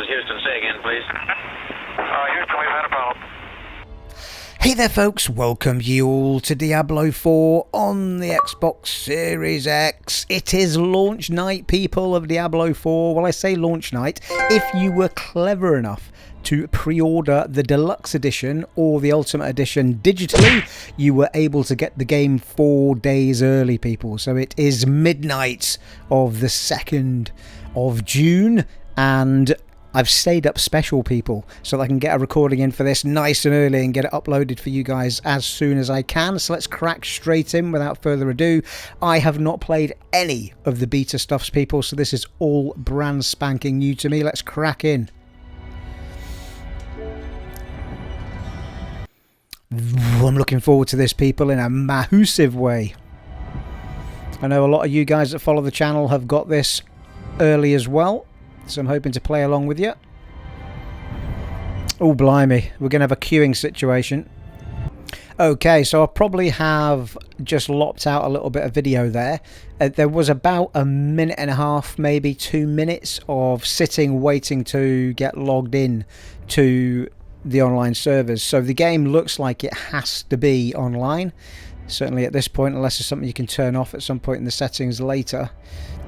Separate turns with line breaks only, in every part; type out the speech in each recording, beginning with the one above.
is Houston. Say again, please.
Houston, we've had a problem.
Hey there folks, welcome you all to Diablo 4 on the Xbox Series X. It is launch night, people of Diablo 4. Well, I say launch night, if you were clever enough to pre-order the deluxe edition or the ultimate edition digitally, you were able to get the game 4 days early, people. So it is midnight of the 2nd of June, and I've stayed up special, people, so that I can get a recording in for this nice and early and get it uploaded for you guys as soon as I can. So let's crack straight in without further ado. I have not played any of the beta stuffs, people, so this is all brand spanking new to me. Let's crack in. I'm looking forward to this, people, in a massive way. I know a lot of you guys that follow the channel have got this early as well, so I'm hoping to play along with you. Oh, blimey. We're going to have a queuing situation. Okay, so I'll probably have just lopped out a little bit of video there. There was about a minute and a half, maybe 2 minutes of sitting waiting to get logged in to the online servers. So the game looks like it has to be online, certainly at this point, unless it's something you can turn off at some point in the settings later.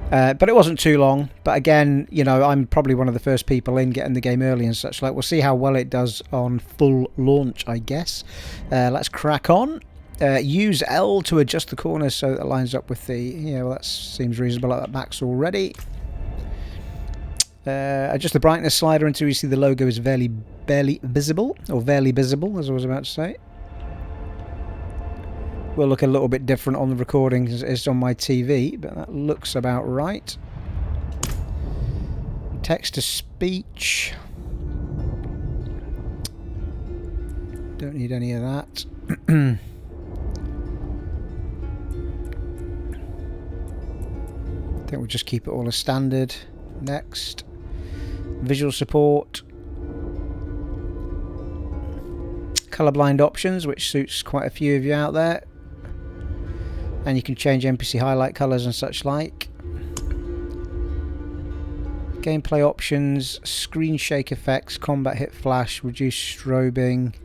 But it wasn't too long. But again, you know, I'm probably one of the first people in getting the game early and such. Like, we'll see how well it does on full launch, I guess. Let's crack on. Use L to adjust the corners so that it lines up with the... Yeah, well, that seems reasonable at that backs already. Adjust the brightness slider until you see the logo is barely visible, or barely visible, as I was about to say. Will look a little bit different on the recording as it is on my TV, but that looks about right. Text to speech. Don't need any of that. I think we'll just keep it all as standard. Next. Visual support. Colorblind options, which suits quite a few of you out there. And you can change NPC highlight colours and such like. Gameplay options, screen shake effects, combat hit flash, reduce strobing,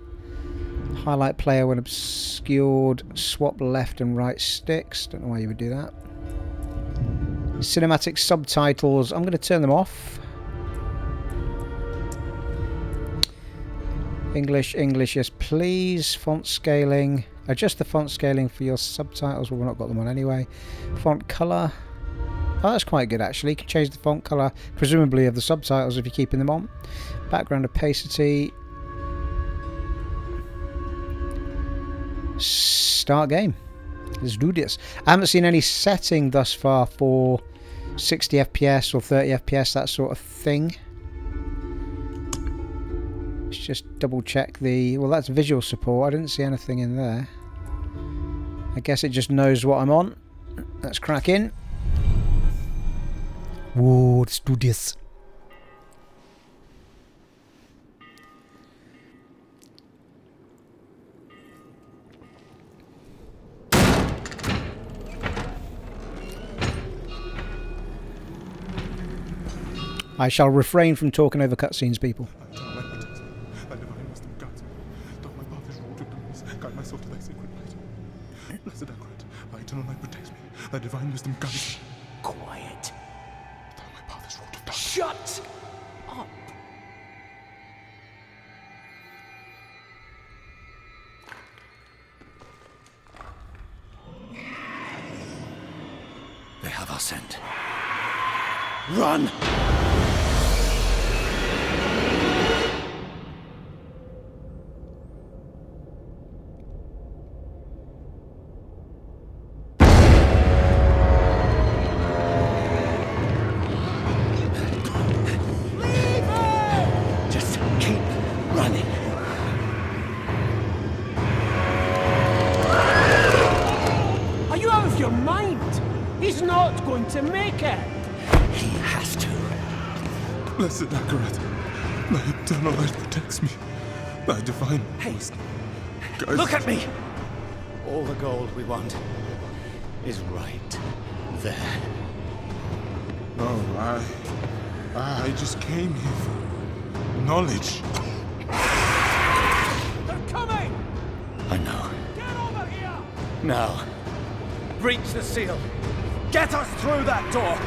highlight player when obscured, swap left and right sticks. Don't know why you would do that. Cinematic subtitles, I'm going to turn them off. English, yes please. Font scaling. Adjust the font scaling for your subtitles. Well, we've not got them on anyway. Font colour. Oh, that's quite good actually. You can change the font colour, presumably of the subtitles if you're keeping them on. Background opacity. Start game. Let's do this. I haven't seen any setting thus far for 60 FPS or 30 FPS, that sort of thing. Just double check the... Well, that's visual support. I didn't see anything in there. I guess it just knows what I'm on. Let's crack in. Whoa, let's do this. I shall refrain from talking over cutscenes, people.
Thy divine wisdom guides me.
Quiet.
My path is wrought of darkness.
Shut up. They have our scent. Run!
To make it.
He has to.
Blessed Akarat, thy eternal light protects me. Thy divine wisdom guides.
Look at me! All the gold we want is right there.
Oh, I just came here knowledge.
They're coming!
I know.
Get over here!
Now, breach the seal. Get us through that door.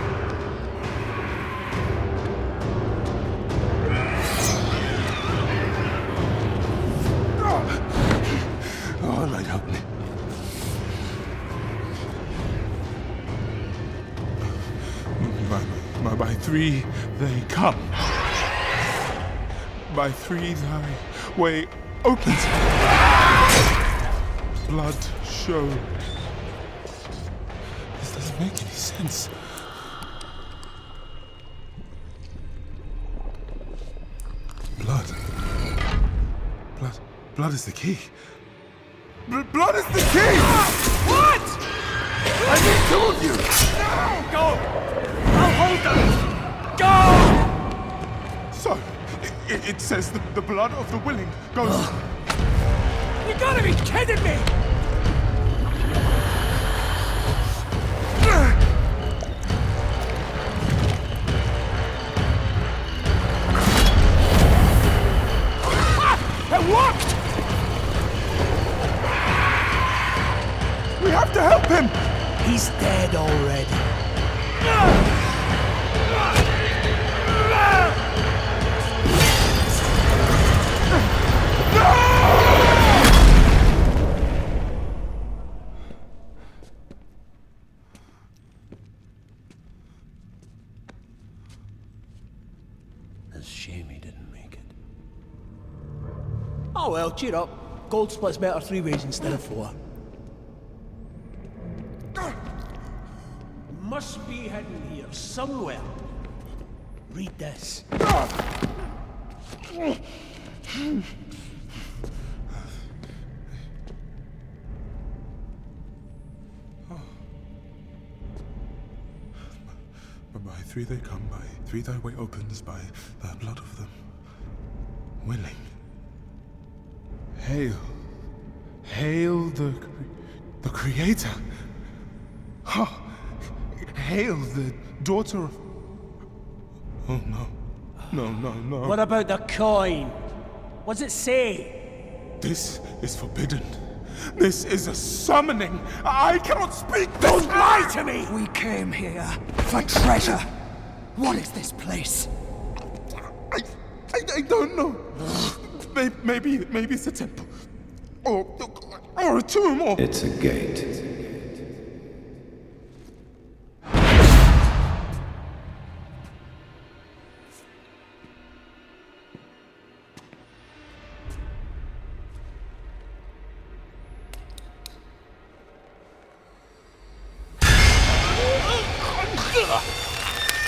Oh, light, help me. By three they come. By three thy way opens. Blood show. This doesn't make any sense. Blood. Blood is the key. Blood is the key!
What?
I need two of you!
No! Go! I'll hold them! Go!
So, it says the blood of the willing goes...
You gotta be kidding me! It worked!
We have to help him!
He's dead already. It's a shame he didn't make it. Oh well, cheer up. Gold splits better 3 ways instead of 4. Must be hidden here somewhere. Read this.
By three they come, by three thy way opens, by the blood of them willing. Hail. Hail the Creator. Ha! Hail the daughter of... Oh no. No.
What about the coin? What's it say?
This is forbidden. This is a summoning. I cannot speak.
Don't lie to me!
We came here for treasure. What is this place?
I don't know. Maybe it's a temple. Or a tomb, or...
It's a gate.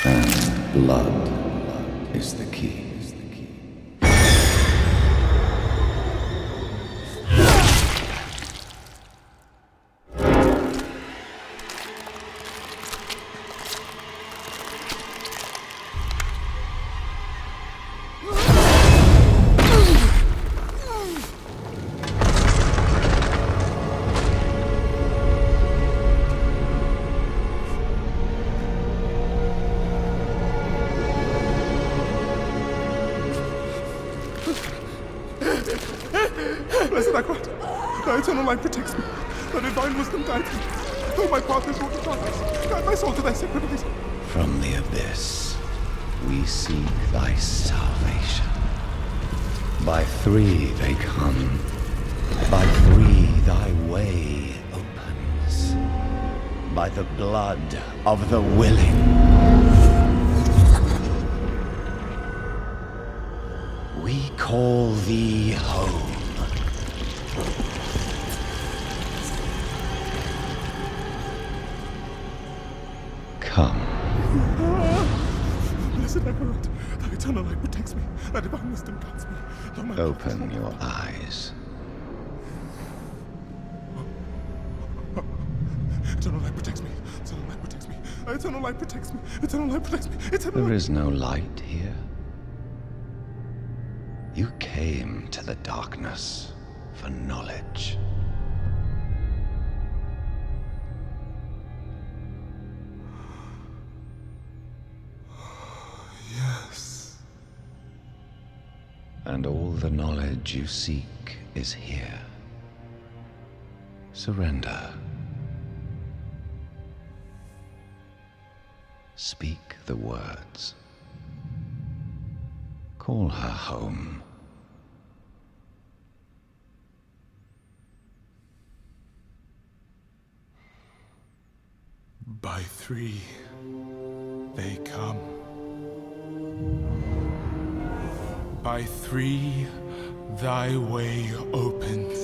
And blood is the key.
Blessed Akrat, thy eternal light protects me. Thy divine wisdom guides me. Though my path is wrought with darkness, guide my soul to thy sacred ways.
From the abyss, we seek thy salvation. By three they come. By three thy way opens. By the blood of the willing. We call thee home. Come.
Blessed Akrat, thy eternal light protects me. Thy divine wisdom guides me. Though my path is
Open
wrought
your
with
eyes.
eternal light protects me. Eternal light protects me. Eternal light protects me. Eternal light protects me. Eternal
There
light...
is no light here. You came to the darkness for knowledge.
Yes.
And all the knowledge you seek is here. Surrender. Speak the words. Call her home.
By 3, they come. By 3, thy way opens.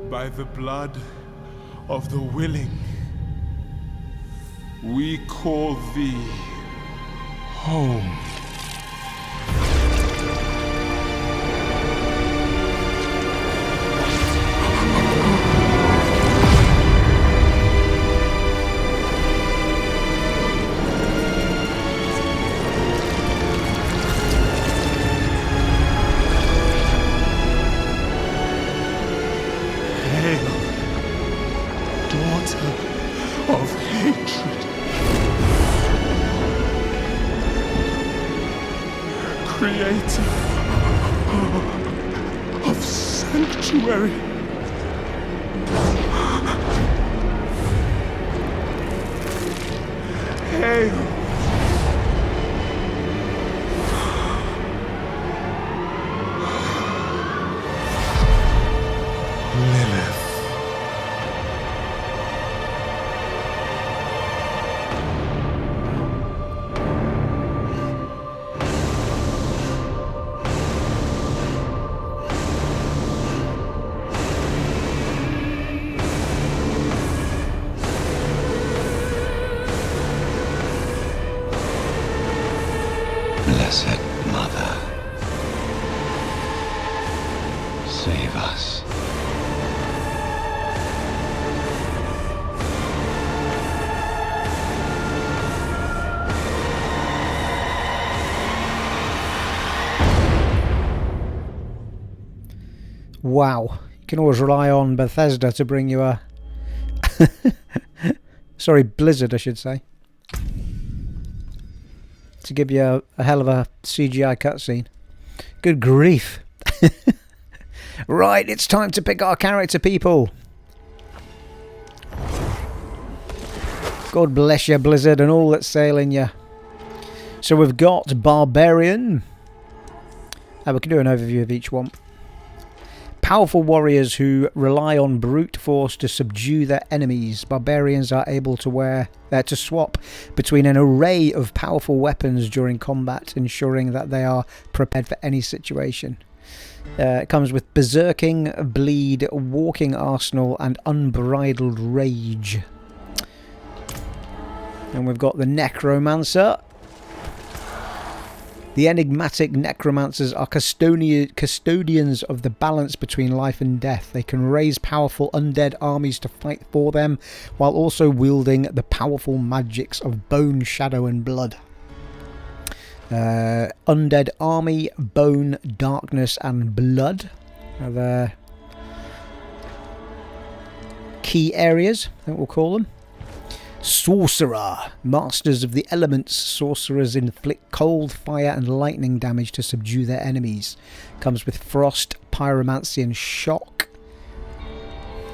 By the blood of the willing, we call thee home. Creator of sanctuary. Hail. Lilith.
Blessed Mother, save us.
Wow. You can always rely on Bethesda to bring you a... Sorry, Blizzard, I should say. To give you a hell of a CGI cutscene. Good grief. Right, it's time to pick our character, people. God bless you, Blizzard, and all that's sailing you. So we've got Barbarian. We can do an overview of each one. Powerful warriors who rely on brute force to subdue their enemies. Barbarians are able to swap between an array of powerful weapons during combat, ensuring that they are prepared for any situation. It comes with berserking, bleed, walking arsenal, and unbridled rage. And we've got the Necromancer. The enigmatic necromancers are custodians of the balance between life and death. They can raise powerful undead armies to fight for them, while also wielding the powerful magics of bone, shadow, and blood. Undead army, bone, darkness, and blood are their key areas, I think we'll call them. Sorcerer. Masters of the elements. Sorcerers inflict cold, fire and lightning damage to subdue their enemies. Comes with frost, pyromancy and shock.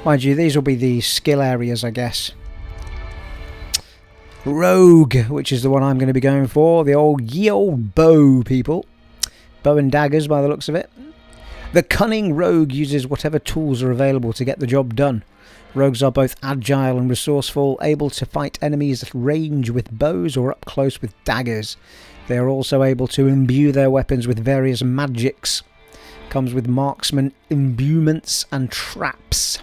Mind you, these will be the skill areas, I guess. Rogue, which is the one I'm going to be going for. The ye old bow, people. Bow and daggers by the looks of it. The cunning rogue uses whatever tools are available to get the job done. Rogues are both agile and resourceful, able to fight enemies at range with bows or up close with daggers. They are also able to imbue their weapons with various magics. Comes with marksman imbuements and traps.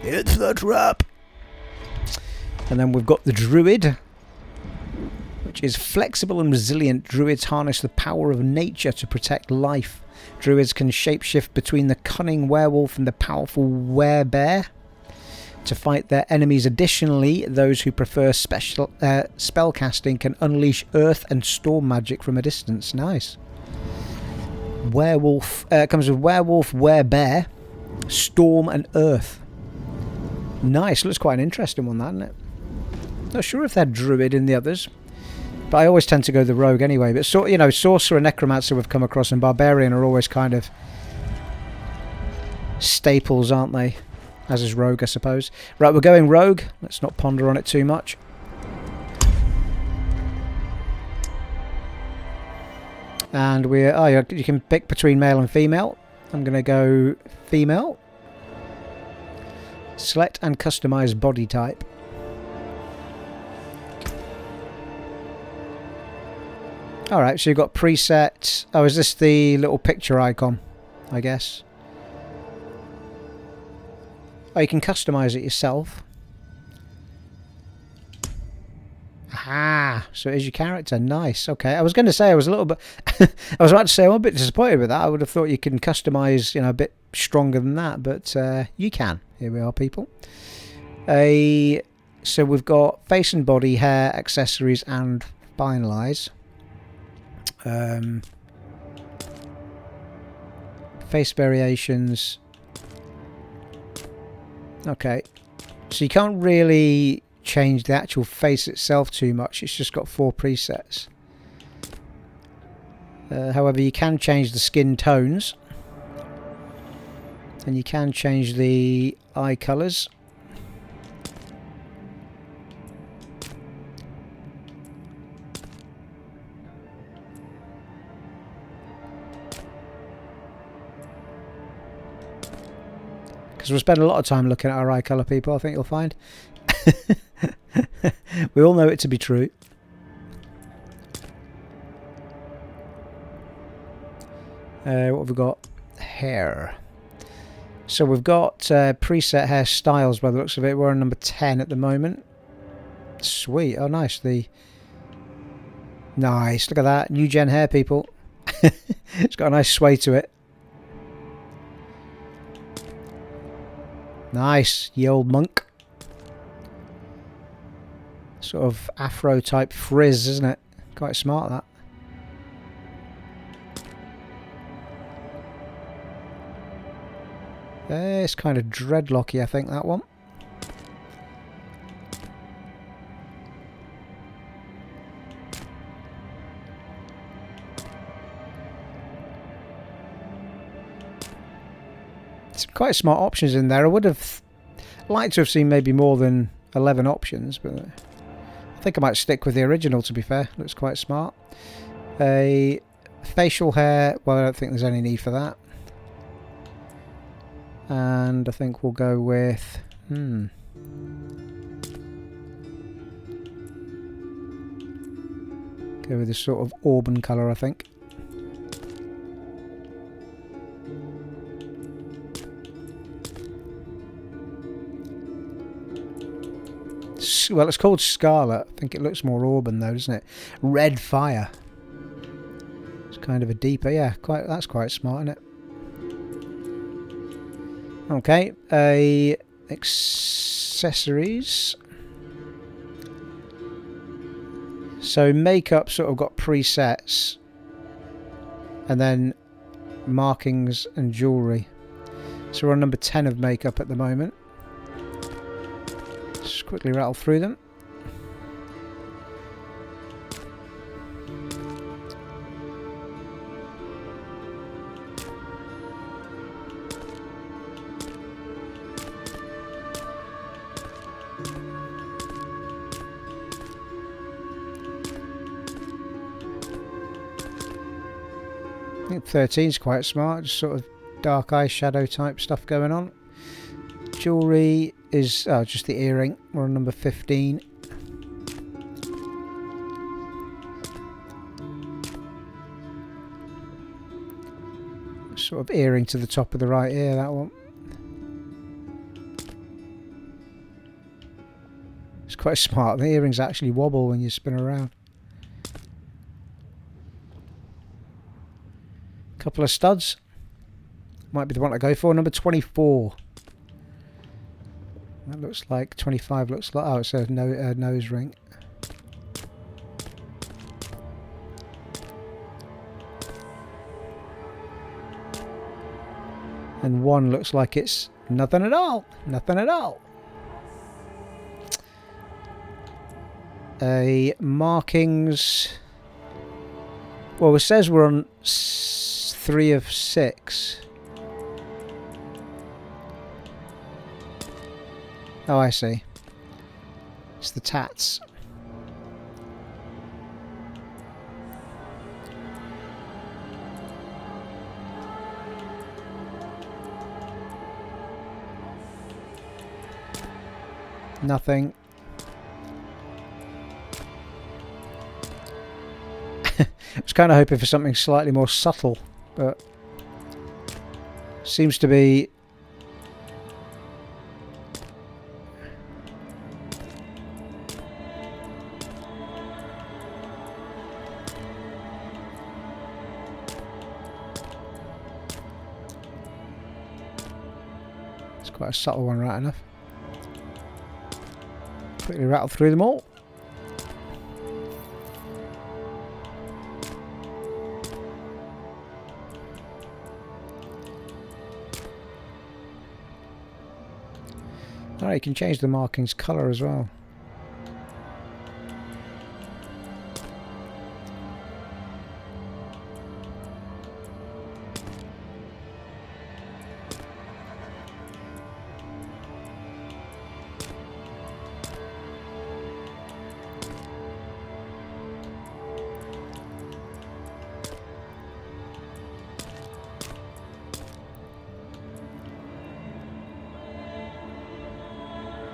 It's the trap! And then we've got the druid, which is flexible and resilient. Druids harness the power of nature to protect life. Druids can shapeshift between the cunning werewolf and the powerful werebear to fight their enemies. Additionally, those who prefer special spellcasting can unleash earth and storm magic from a distance. Nice. Werewolf comes with werewolf, werebear, storm, and earth. Nice. Looks quite an interesting one, that, isn't it? Not sure if they're druid in the others. But I always tend to go the rogue anyway. But you know, sorcerer and necromancer we've come across, and barbarian are always kind of staples, aren't they? As is rogue, I suppose. Right, we're going rogue. Let's not ponder on it too much. And we're... Oh, you can pick between male and female. I'm going to go female. Select and customize body type. Alright, so you've got preset... Oh, is this the little picture icon? I guess. Oh, you can customize it yourself. Ah, so it is your character. Nice. Okay, I was going to say I was a little bit... I was about to say I'm a bit disappointed with that. I would have thought you can customize, you know, a bit stronger than that, but you can. Here we are, people. So we've got face and body, hair, accessories, and finalize. Face variations. Okay, so you can't really change the actual face itself too much. It's just got 4 presets. However, you can change the skin tones, and you can change the eye colours. Because we'll spend a lot of time looking at our eye colour, people, I think you'll find. We all know it to be true. What have we got? Hair. So we've got preset hairstyles by the looks of it. We're on number 10 at the moment. Sweet. Oh, nice. Nice. Look at that. New gen hair, people. It's got a nice sway to it. Nice, ye old monk. Sort of afro type frizz, isn't it? Quite smart, that. It's kind of dreadlocky, I think, that one. Quite smart options in there. I would have liked to have seen maybe more than 11 options, but I think I might stick with the original, to be fair. Looks quite smart. A facial hair, well, I don't think there's any need for that. And I think we'll go with go with this sort of auburn colour, I think. Well, it's called Scarlet. I think it looks more auburn though, doesn't it? Red Fire. It's kind of a deeper, yeah. That's quite smart, isn't it? Okay, accessories. So makeup sort of got presets, and then markings and jewellery. So we're on number 10 of makeup at the moment. Just quickly rattle through them. I think 13 is quite smart, just sort of dark eyeshadow type stuff going on. Jewellery is just the earring. We're on number 15. Sort of earring to the top of the right ear, that one. It's quite smart. The earrings actually wobble when you spin around. Couple of studs. Might be the one I go for. Number 24. That looks like 25. Looks like, oh, it's a nose ring. And one looks like it's nothing at all. Nothing at all. Markings. Well, it says we're on 3 of 6. Oh, I see. It's the tats. Nothing. I was kind of hoping for something slightly more subtle, but seems to be it's quite a subtle one, right enough. Quickly rattle through them all. Alright, you can change the markings colour as well.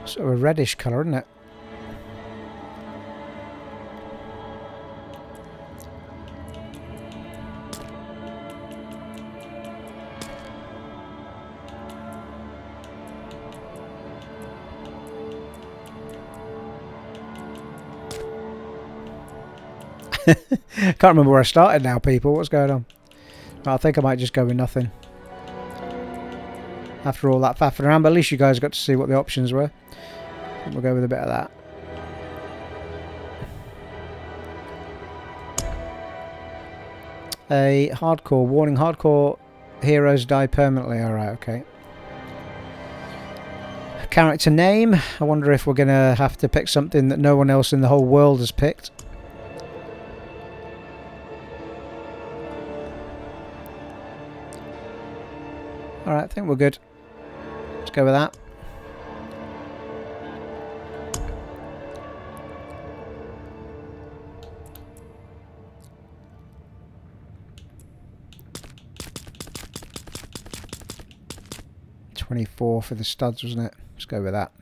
Sort of a reddish colour, isn't it? Can't remember where I started now, people. What's going on? I think I might just go with nothing. After all that faffing around, but at least you guys got to see what the options were. I think we'll go with a bit of that. A hardcore warning: hardcore heroes die permanently. Alright, okay. Character name. I wonder if we're gonna have to pick something that no one else in the whole world has picked. Alright, I think we're good. Let's go with that. $24 for the studs, wasn't it? Let's go with that.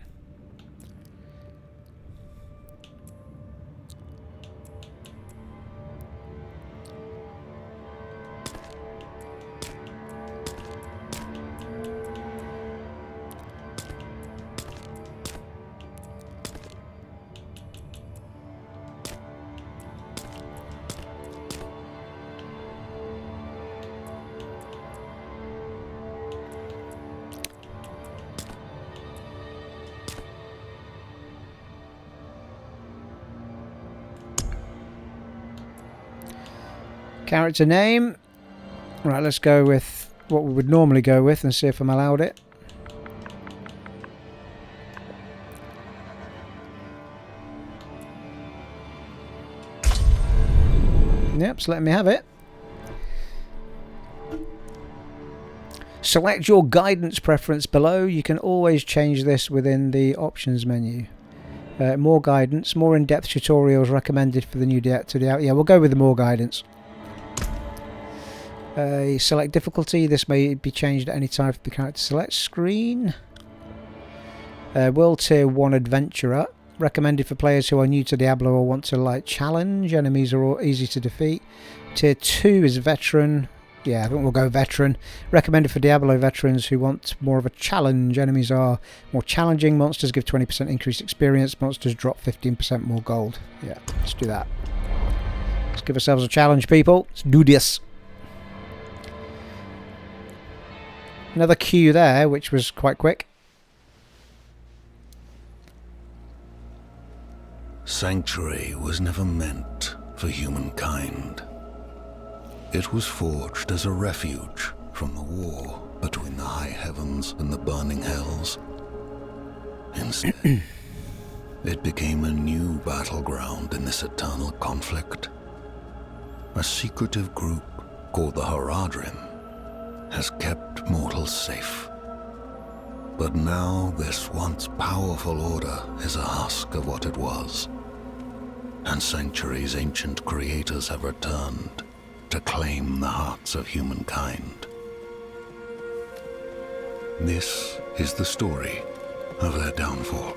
Character name. Right, let's go with what we would normally go with and see if I'm allowed it. Yep, it's letting me have it. Select your guidance preference below. You can always change this within the options menu. More guidance, more in-depth tutorials recommended for the new yeah, we'll go with the more guidance. Select difficulty. This may be changed at any time for the character select screen. World Tier 1 Adventurer. Recommended for players who are new to Diablo or want to like challenge. Enemies are all easy to defeat. Tier 2 is Veteran. Yeah, I think we'll go Veteran. Recommended for Diablo veterans who want more of a challenge. Enemies are more challenging. Monsters give 20% increased experience. Monsters drop 15% more gold. Yeah, let's do that. Let's give ourselves a challenge, people. Let's do this. Another queue there, which was quite quick.
Sanctuary was never meant for humankind. It was forged as a refuge from the war between the high heavens and the burning hells. Instead, it became a new battleground in this eternal conflict. A secretive group called the Haradrim has kept mortals safe. But now this once powerful order is a husk of what it was, and centuries ancient creators have returned to claim the hearts of humankind. This is the story of their downfall.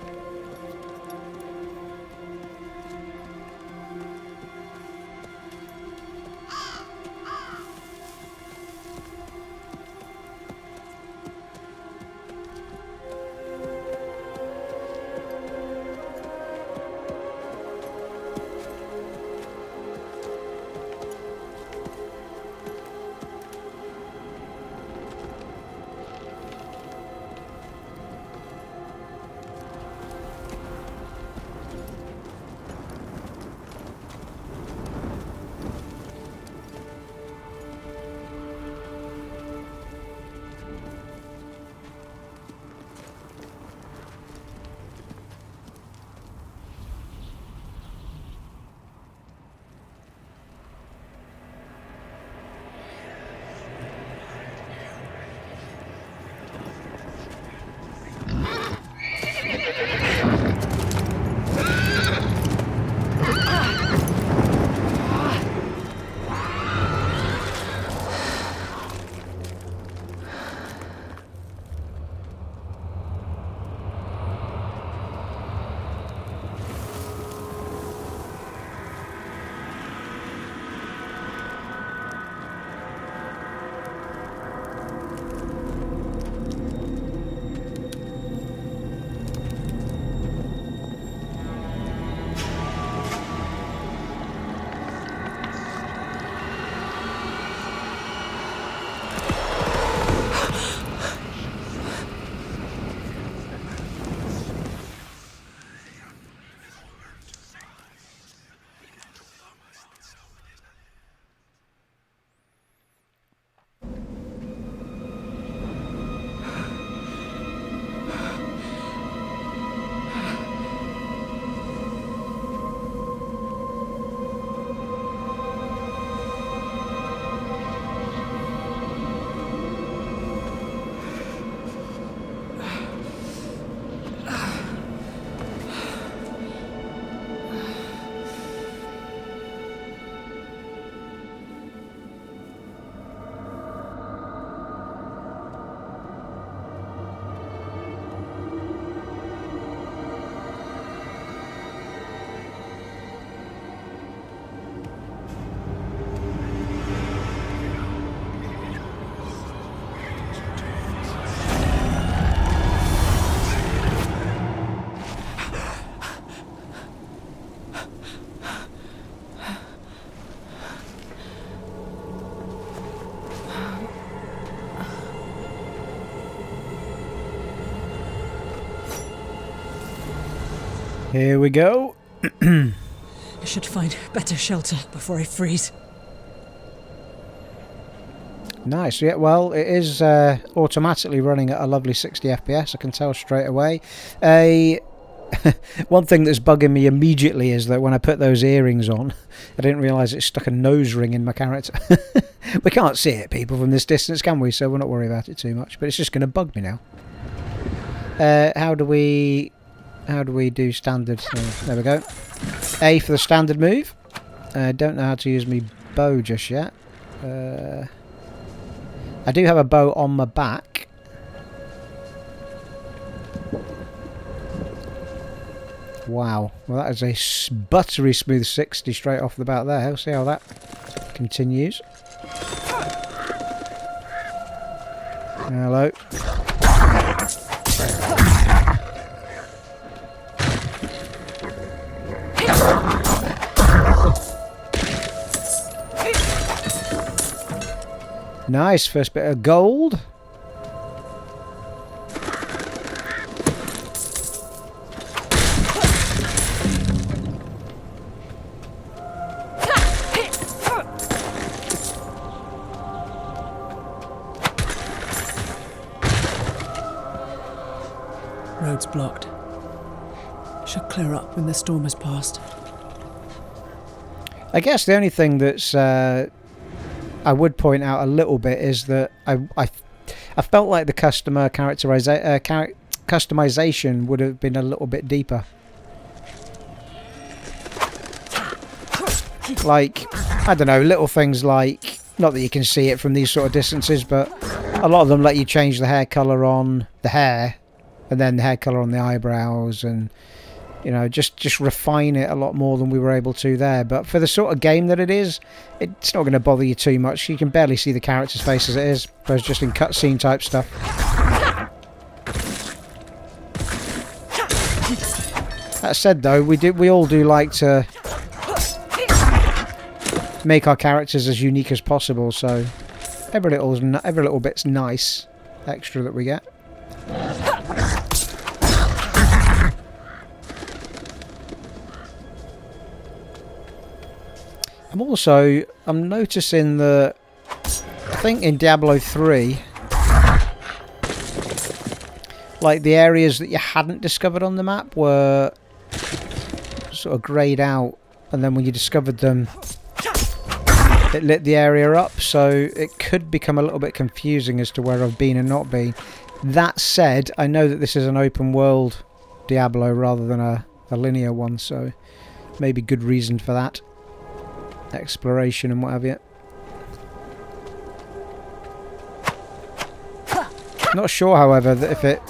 Here we go.
I should find better shelter before I freeze.
Nice. Yeah, well, it is automatically running at a lovely 60 FPS. I can tell straight away. One thing that's bugging me immediately is that when I put those earrings on, I didn't realise it stuck a nose ring in my character. We can't see it, people, from this distance, can we? So we'll not worry about it too much. But it's just going to bug me now. How do we do standard? There we go. A for the standard move. Don't know how to use my bow just yet. I do have a bow on my back. Wow. Well, that is a buttery smooth 60 straight off the bat there. We'll see how that continues. Hello. Nice, first bit of gold.
Road's blocked. Should clear up when the storm has passed.
I guess the only thing that's I would point out a little bit is that I felt like the customization would have been a little bit deeper. Like, I don't know, little things like, not that you can see it from these sort of distances, but a lot of them let you change the hair colour on the hair, and then the hair colour on the eyebrows, and, you know, just refine it a lot more than we were able to there. But for the sort of game that it is, it's not going to bother you too much. You can barely see the character's face as it is, whereas just in cutscene type stuff. That said, though, we all do like to make our characters as unique as possible, so every little bit's nice extra that we get. I'm noticing that I think in Diablo 3, like the areas that you hadn't discovered on the map were sort of greyed out, and then when you discovered them it lit the area up, so it could become a little bit confusing as to where I've been and not been. That said, I know that this is an open world Diablo rather than a linear one, so maybe good reason for that. Exploration and what have you. Not sure, however, that if it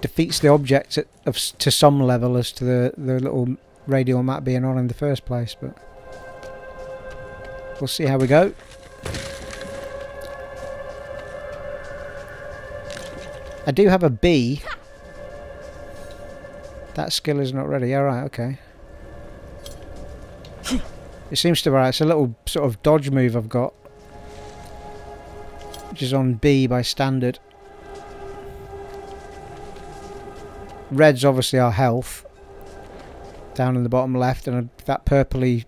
defeats the object to some level as to the little radial map being on in the first place, but we'll see how we go. I do have a B. That skill is not ready. Alright, okay. It seems to be right. It's a little sort of dodge move I've got, which is on B by standard. Red's obviously our health, down in the bottom left, and that purpley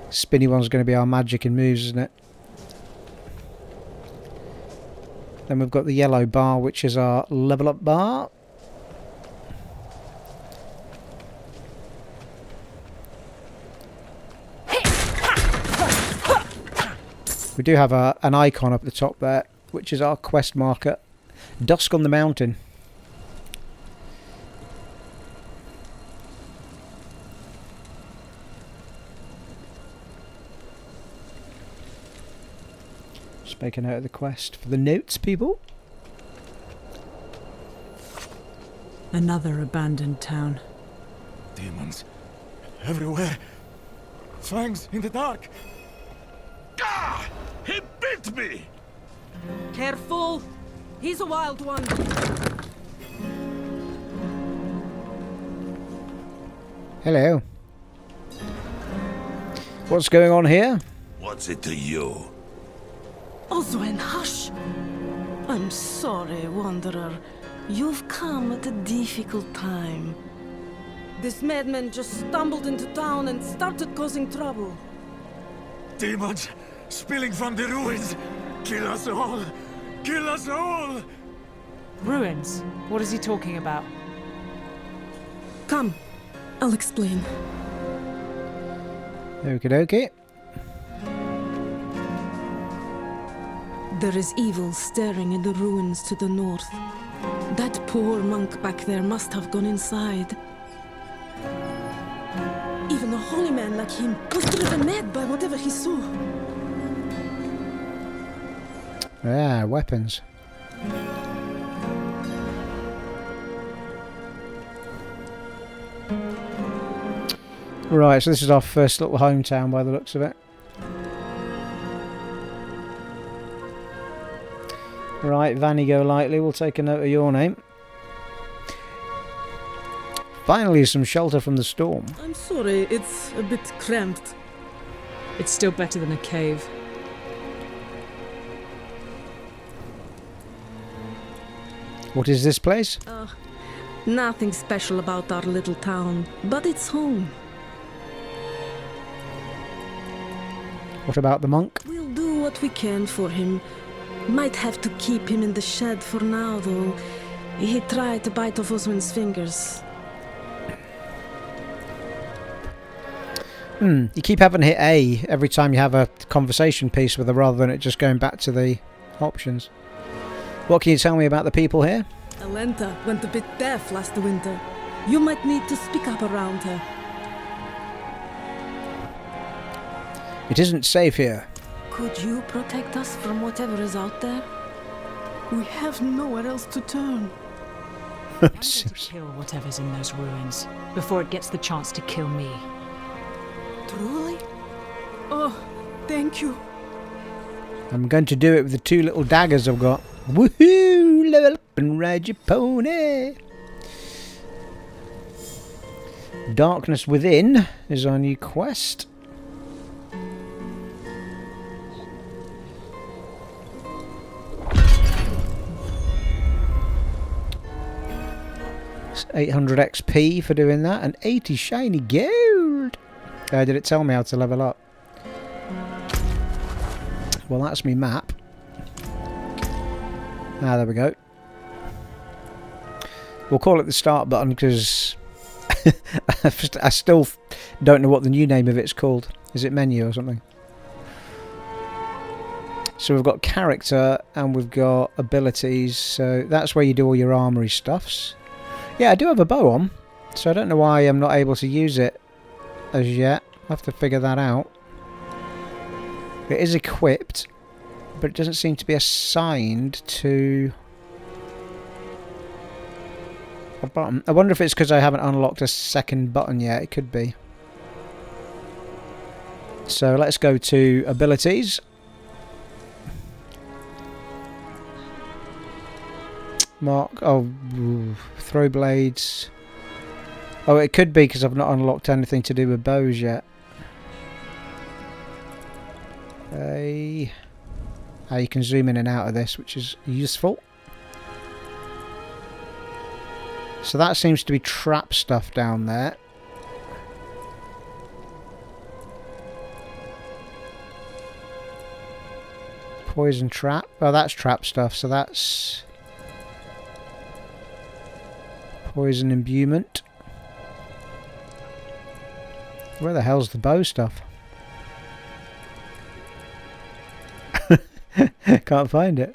spinny one's going to be our magic and moves, isn't it? Then we've got the yellow bar, which is our level up bar. We do have an icon up the top there, which is our quest marker. Dusk on the mountain. Just make a note of the quest for the notes, people.
Another abandoned town.
Demons everywhere. Fangs in the dark. Ah! He bit me!
Careful! He's a wild one.
Hello. What's going on here?
What's it to you?
Oswen, hush! I'm sorry, Wanderer. You've come at a difficult time. This madman just stumbled into town and started causing trouble.
Demons spilling from the ruins. Kill us all! Kill us all!
Ruins? What is he talking about?
Come, I'll explain.
Okie dokie.
There is evil staring in the ruins to the north. That poor monk back there must have gone inside. Even a holy man like him was driven mad by whatever he saw.
Ah, weapons. Right, so this is our first little hometown by the looks of it. Right, Vani go lightly, we'll take a note of your name. Finally, some shelter from the storm.
I'm sorry, it's a bit cramped.
It's still better than a cave.
What is this place?
Nothing special about our little town, but it's home.
What about the monk?
We'll do what we can for him. Might have to keep him in the shed for now, though. He tried to bite off Oswin's fingers.
You keep having to hit A every time you have a conversation piece with her rather than it just going back to the options. What can you tell me about the people here?
Alenta went a bit deaf last winter. You might need to speak up around her.
It isn't safe here.
Could you protect us from whatever is out there? We have nowhere else to turn.
I'm going to kill whatever's in those ruins before it gets the chance to kill me.
Truly? Oh, thank you.
I'm going to do it with the 2 little daggers I've got. Woohoo! Level up and ride your pony. Darkness Within is our new quest. It's 800 XP for doing that and 80 shiny gold. Did it tell me how to level up? Well, that's me map. Ah, there we go. We'll call it the start button because I still don't know what the new name of it's called. Is it menu or something? So we've got character and we've got abilities. So that's where you do all your armory stuffs. Yeah, I do have a bow on. So I don't know why I'm not able to use it as yet. I'll have to figure that out. It is equipped, but it doesn't seem to be assigned to a button. I wonder if it's because I haven't unlocked a second button yet. It could be. So let's go to abilities. Mark. Oh, throw blades. Oh, it could be because I've not unlocked anything to do with bows yet. You can zoom in and out of this, which is useful. So that seems to be trap stuff down there. Poison trap. Oh, that's trap stuff, so that's poison imbuement. Where the hell's the bow stuff? Can't find it.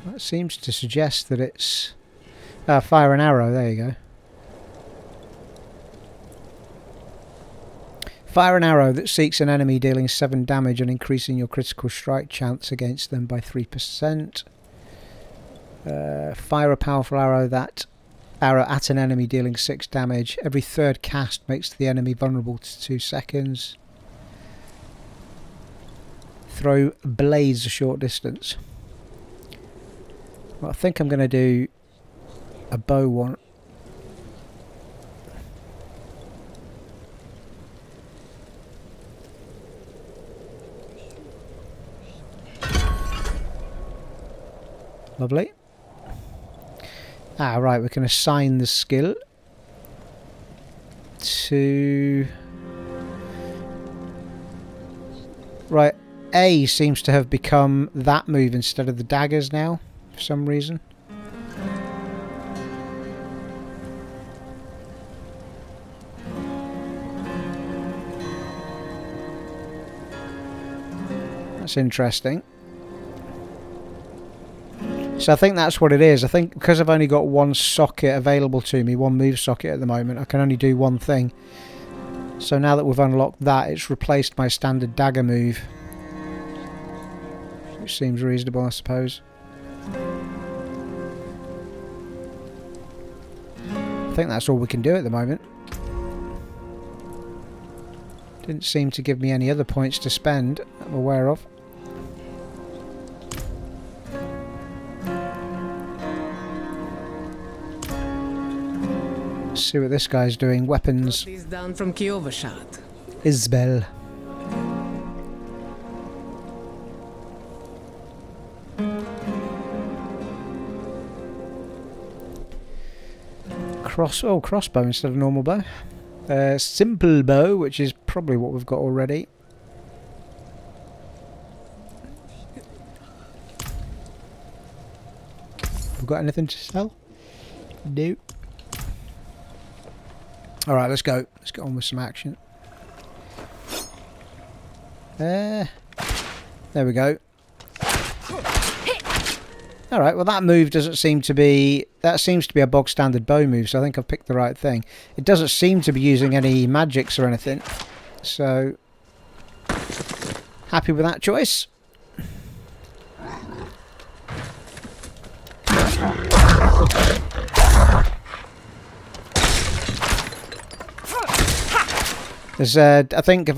That seems to suggest that it's fire and arrow. There you go. Fire an arrow that seeks an enemy, dealing 7 damage and increasing your critical strike chance against them by 3%. Fire a powerful arrow at an enemy, dealing 6 damage. Every 3rd cast makes the enemy vulnerable to 2 seconds. Throw blades a short distance. Well, I think I'm going to do a bow one. Lovely. Ah, right, we can assign the skill to... Right, A seems to have become that move instead of the daggers now, for some reason. That's interesting. So I think that's what it is. I think because I've only got one socket available to me, one move socket at the moment, I can only do one thing. So now that we've unlocked that, it's replaced my standard dagger move. Which seems reasonable, I suppose. I think that's all we can do at the moment. Didn't seem to give me any other points to spend, I'm aware of. Let's see what this guy's doing. Weapons.
He's down from Kyovashad.
Isbel. Crossbow instead of normal bow. Simple bow, which is probably what we've got already. We've got anything to sell? No. Alright, let's go. Let's get on with some action. There we go. Alright, well that move doesn't seem to be... That seems to be a bog standard bow move, so I think I've picked the right thing. It doesn't seem to be using any magics or anything. So... happy with that choice. There's, I think,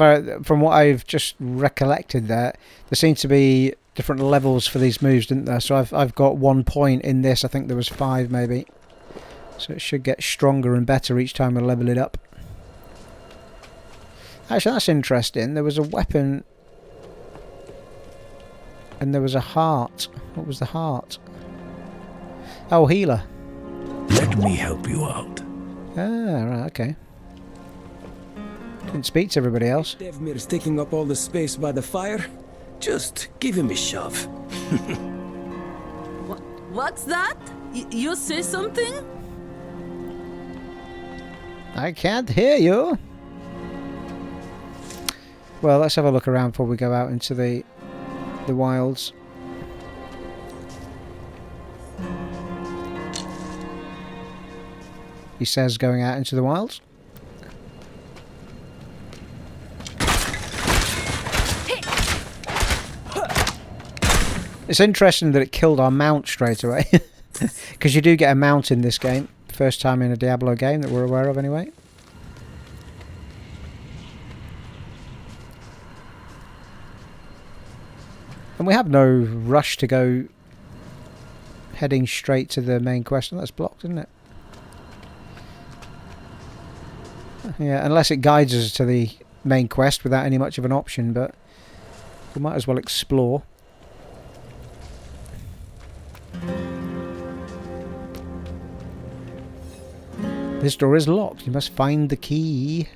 from what I've just recollected there seems to be different levels for these moves, didn't there? So I've got 1 point in this. I think there was 5 maybe. So it should get stronger and better each time we level it up. Actually, that's interesting. There was a weapon and there was a heart. What was the heart? Oh, healer.
Let me help you out.
Ah, right, okay. Didn't speak to everybody else.
Devmir's taking up all the space by the fire. Just give him a shove.
What's that? You say something?
I can't hear you. Well, let's have a look around before we go out into the wilds. He says going out into the wilds. It's interesting that it killed our mount straight away. Because you do get a mount in this game. First time in a Diablo game that we're aware of anyway. And we have no rush to go heading straight to the main quest. And that's blocked, isn't it? Yeah, unless it guides us to the main quest without any much of an option, but we might as well explore. This door is locked. You must find the key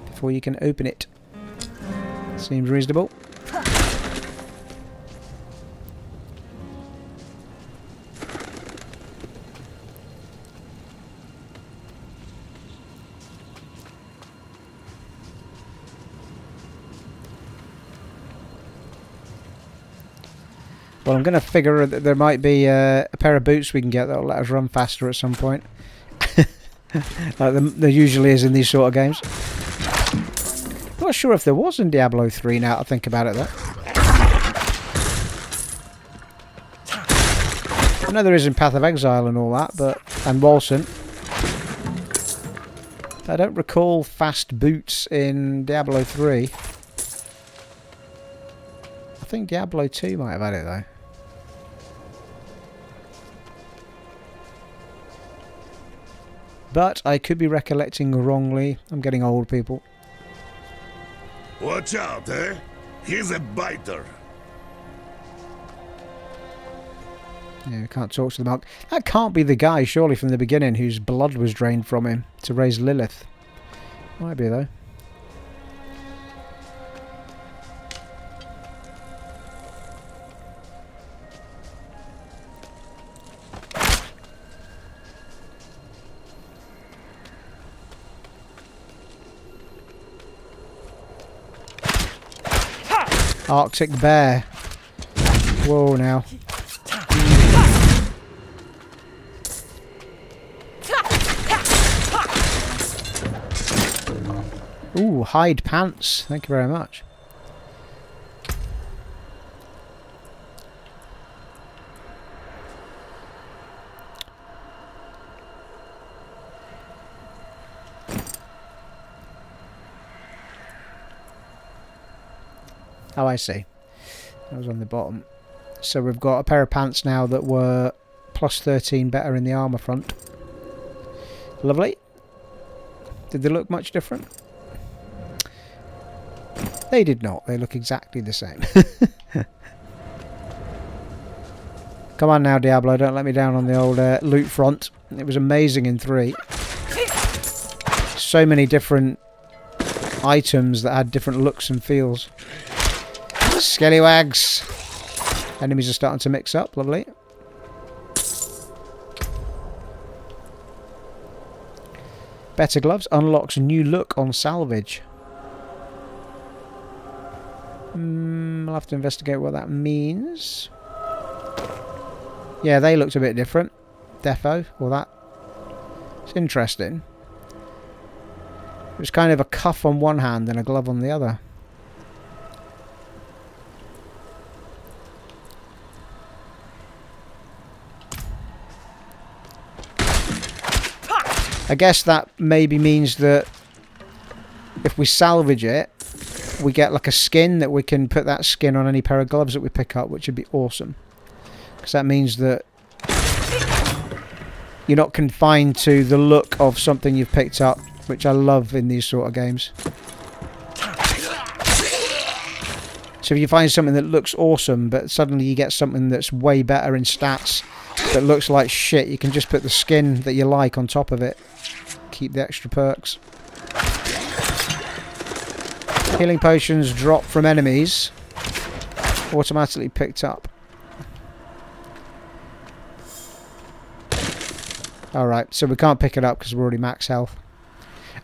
before you can open it. Seems reasonable. Well, I'm going to figure that there might be a pair of boots we can get that'll let us run faster at some point. Like there usually is in these sort of games. Not sure if there was in Diablo 3 now I think about it though. I know there is in Path of Exile and all that, and Walson. I don't recall fast boots in Diablo 3. I think Diablo 2 might have had it though. But I could be recollecting wrongly. I'm getting old, people.
Watch out, eh? He's a biter.
Yeah, we can't talk to the monk. That can't be the guy, surely, from the beginning, whose blood was drained from him to raise Lilith. Might be, though. Arctic bear. Whoa now. Ooh, hide pants. Thank you very much. Oh, I see. That was on the bottom. So we've got a pair of pants now that were plus 13 better in the armour front. Lovely. Did they look much different? They did not. They look exactly the same. Come on now, Diablo. Don't let me down on the old loot front. It was amazing in 3. So many different items that had different looks and feels. Scallywags. Enemies are starting to mix up. Lovely. Better gloves unlocks new look on salvage. I'll have to investigate what that means. Yeah, they looked a bit different. Defo, or that. It's interesting. It's kind of a cuff on one hand and a glove on the other. I guess that maybe means that if we salvage it, we get like a skin that we can put that skin on any pair of gloves that we pick up, which would be awesome. Because that means that you're not confined to the look of something you've picked up, which I love in these sort of games. So if you find something that looks awesome, but suddenly you get something that's way better in stats that looks like shit, you can just put the skin that you like on top of it. Keep the extra perks. Healing potions drop from enemies. Automatically picked up. Alright, so we can't pick it up because we're already max health.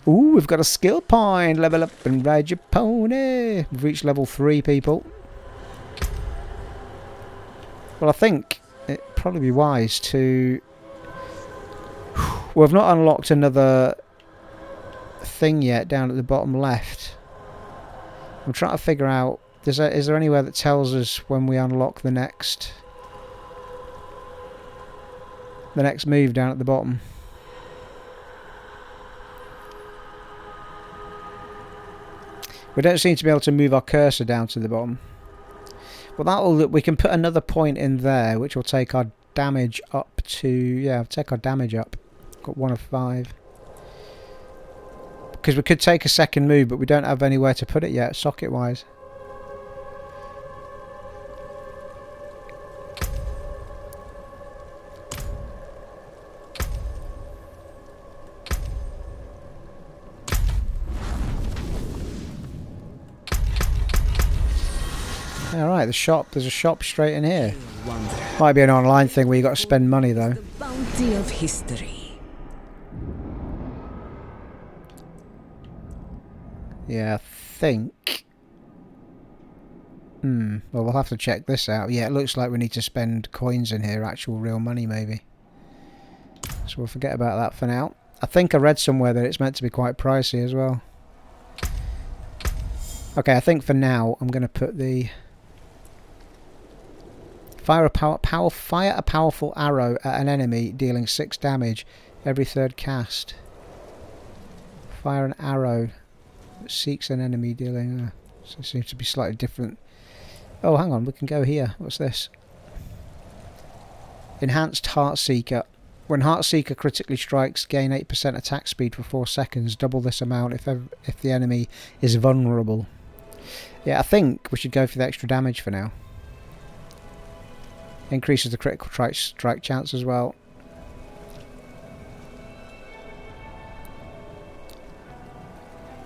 Ooh, we've got a skill point. Level up and ride your pony. We've reached level 3, people. Well, I think it'd probably be wise to... Well, we've not unlocked another thing yet down at the bottom left. I'm trying to figure out... Is there anywhere that tells us when we unlock the next move down at the bottom? We don't seem to be able to move our cursor down to the bottom. Well, we can put another point in there, which will take our damage up to... Yeah, take our damage up. Got 1 of 5. Because we could take a second move, but we don't have anywhere to put it yet, socket-wise. Alright, the shop. There's a shop straight in here. Might be an online thing where you got to spend money, though.
The bounty of history.
Yeah, I think... Well, we'll have to check this out. Yeah, it looks like we need to spend coins in here, actual real money, maybe. So we'll forget about that for now. I think I read somewhere that it's meant to be quite pricey as well. Okay, I think for now, I'm going to put the... Fire a powerful arrow at an enemy, dealing 6 damage every 3rd cast. Fire an arrow that seeks an enemy, dealing... so it seems to be slightly different. Oh, hang on, we can go here. What's this? Enhanced Heartseeker. When Heartseeker critically strikes, gain 8% attack speed for 4 seconds. Double this amount if the enemy is vulnerable. Yeah, I think we should go for the extra damage for now. Increases the critical strike chance as well.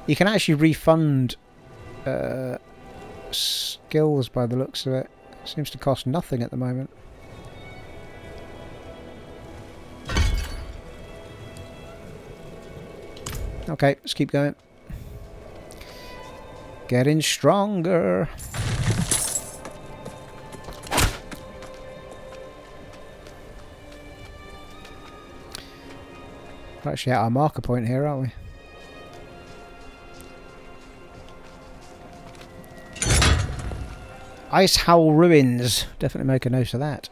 You can actually refund skills by the looks of it. Seems to cost nothing at the moment. Okay, let's keep going. Getting stronger. We're actually at our marker point here, aren't we? Icehowl Ruins. Definitely make a note of that.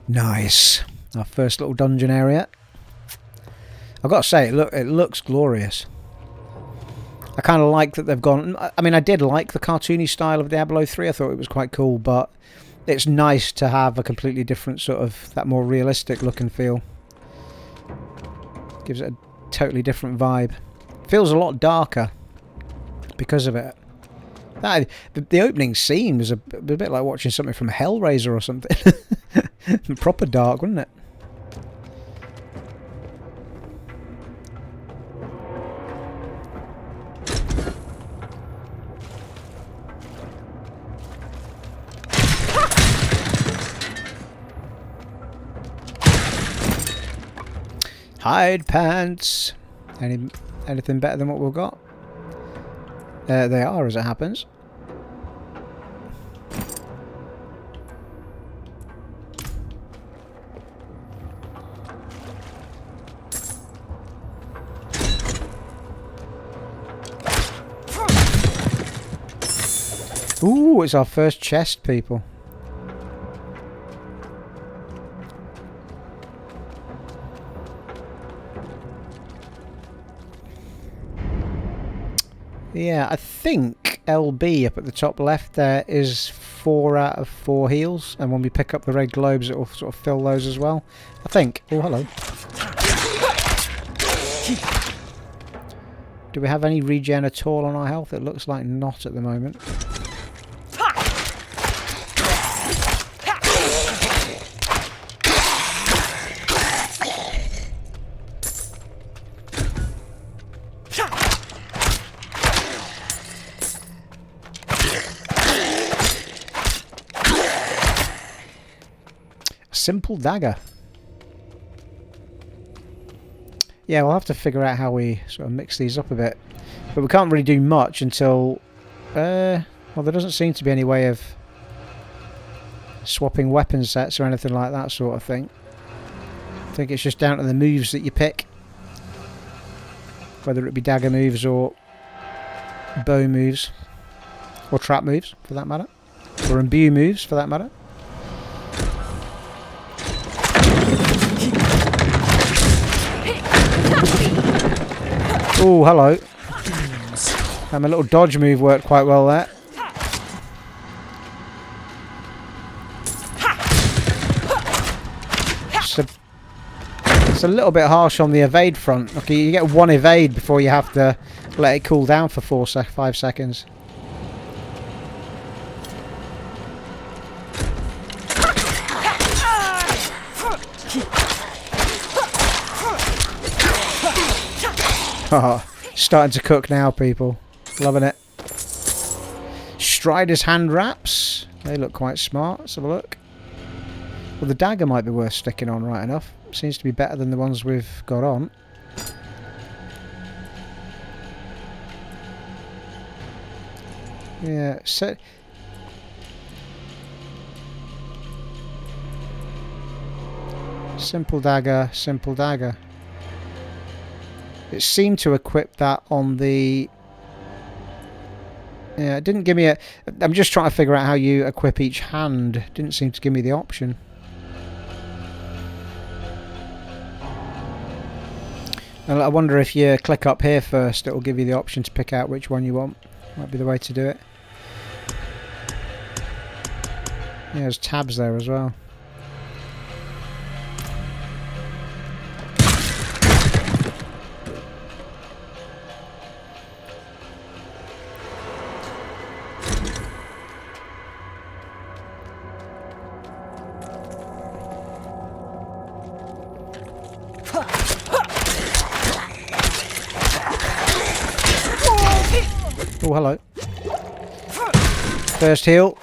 Nice. Our first little dungeon area. I've got to say, it looks glorious. I kind of like that they've gone... I mean, I did like the cartoony style of Diablo 3. I thought it was quite cool, but it's nice to have a completely different sort of... that more realistic look and feel. Gives it a totally different vibe. Feels a lot darker because of it. The opening scene was a bit like watching something from Hellraiser or something. Proper dark, wasn't it? Hide pants. Anything better than what we've got? They are, as it happens. Ooh, it's our first chest, people. Yeah, I think LB up at the top left there is 4 out of 4 heals, and when we pick up the red globes it will sort of fill those as well. I think. Oh, hello. Do we have any regen at all on our health? It looks like not at the moment. Simple dagger. Yeah, we'll have to figure out how we sort of mix these up a bit. But we can't really do much until... well, there doesn't seem to be any way of swapping weapon sets or anything like that sort of thing. I think it's just down to the moves that you pick. Whether it be dagger moves or bow moves. Or trap moves, for that matter. Or imbue moves, for that matter. Oh, hello. And my little dodge move worked quite well there. It's a little bit harsh on the evade front. Okay, you get 1 evade before you have to let it cool down for 5 seconds. Oh, starting to cook now, people. Loving it. Strider's hand wraps. They look quite smart. Let's have a look. Well, the dagger might be worth sticking on right enough. Seems to be better than the ones we've got on. Yeah, so... Simple dagger, simple dagger. It seemed to equip that on the... Yeah, it didn't give me a... I'm just trying to figure out how you equip each hand. It didn't seem to give me the option. And I wonder if you click up here first, it will give you the option to pick out which one you want. Might be the way to do it. Yeah, there's tabs there as well. Oh, hello. First heal.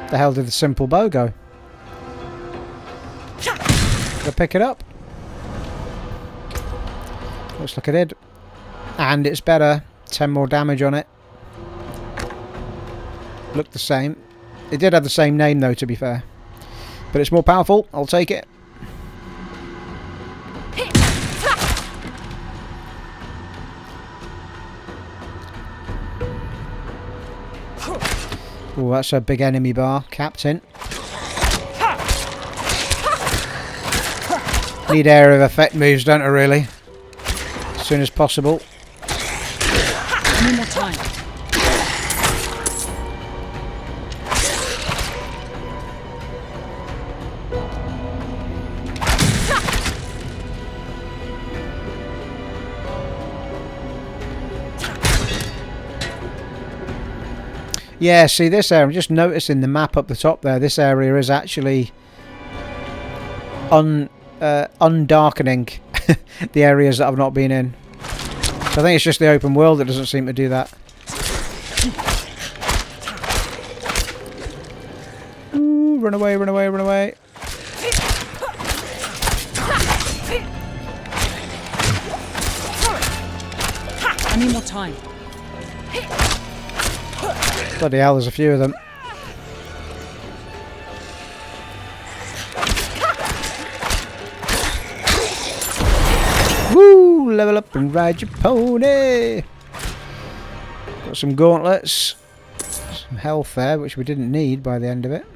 The hell did the simple bow go? Did I pick it up? Looks like I did. And it's better. 10 more damage on it. Looked the same. It did have the same name though, to be fair. But it's more powerful. I'll take it. Oh, that's a big enemy bar. Captain. Need area of effect moves, don't I, really? soon as possible.
I need more time.
Yeah, see this area, I'm just noticing the map up the top there, this area is actually undarkening the areas that I've not been in. So I think it's just the open world that doesn't seem to do that. Ooh, run away, run away, run away.
I need more time.
Bloody hell, there's a few of them. Woo! Level up and ride your pony! Got some gauntlets. Some health there, which we didn't need by the end of it.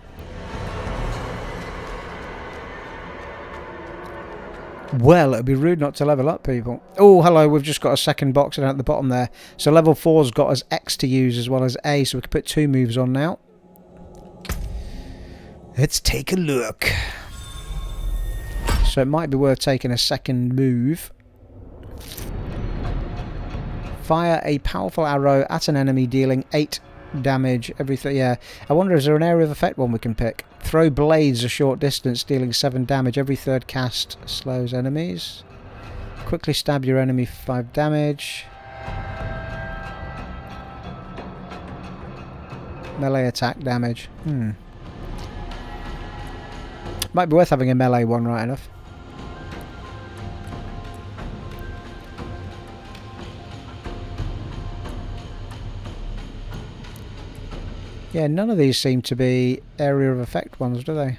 Well, it'd be rude not to level up, people. Oh, hello, we've just got a second box down at the bottom there. So level 4's got us X to use as well as A, so we can put 2 moves on now. Let's take a look. So it might be worth taking a second move. Fire a powerful arrow at an enemy dealing 8 damage every yeah. I wonder, is there an area of effect one we can pick? Throw blades a short distance, dealing 7 damage every third cast. Slows enemies. Quickly stab your enemy for 5 damage. Melee attack damage. Might be worth having a melee one, right enough. Yeah, none of these seem to be area of effect ones, do they?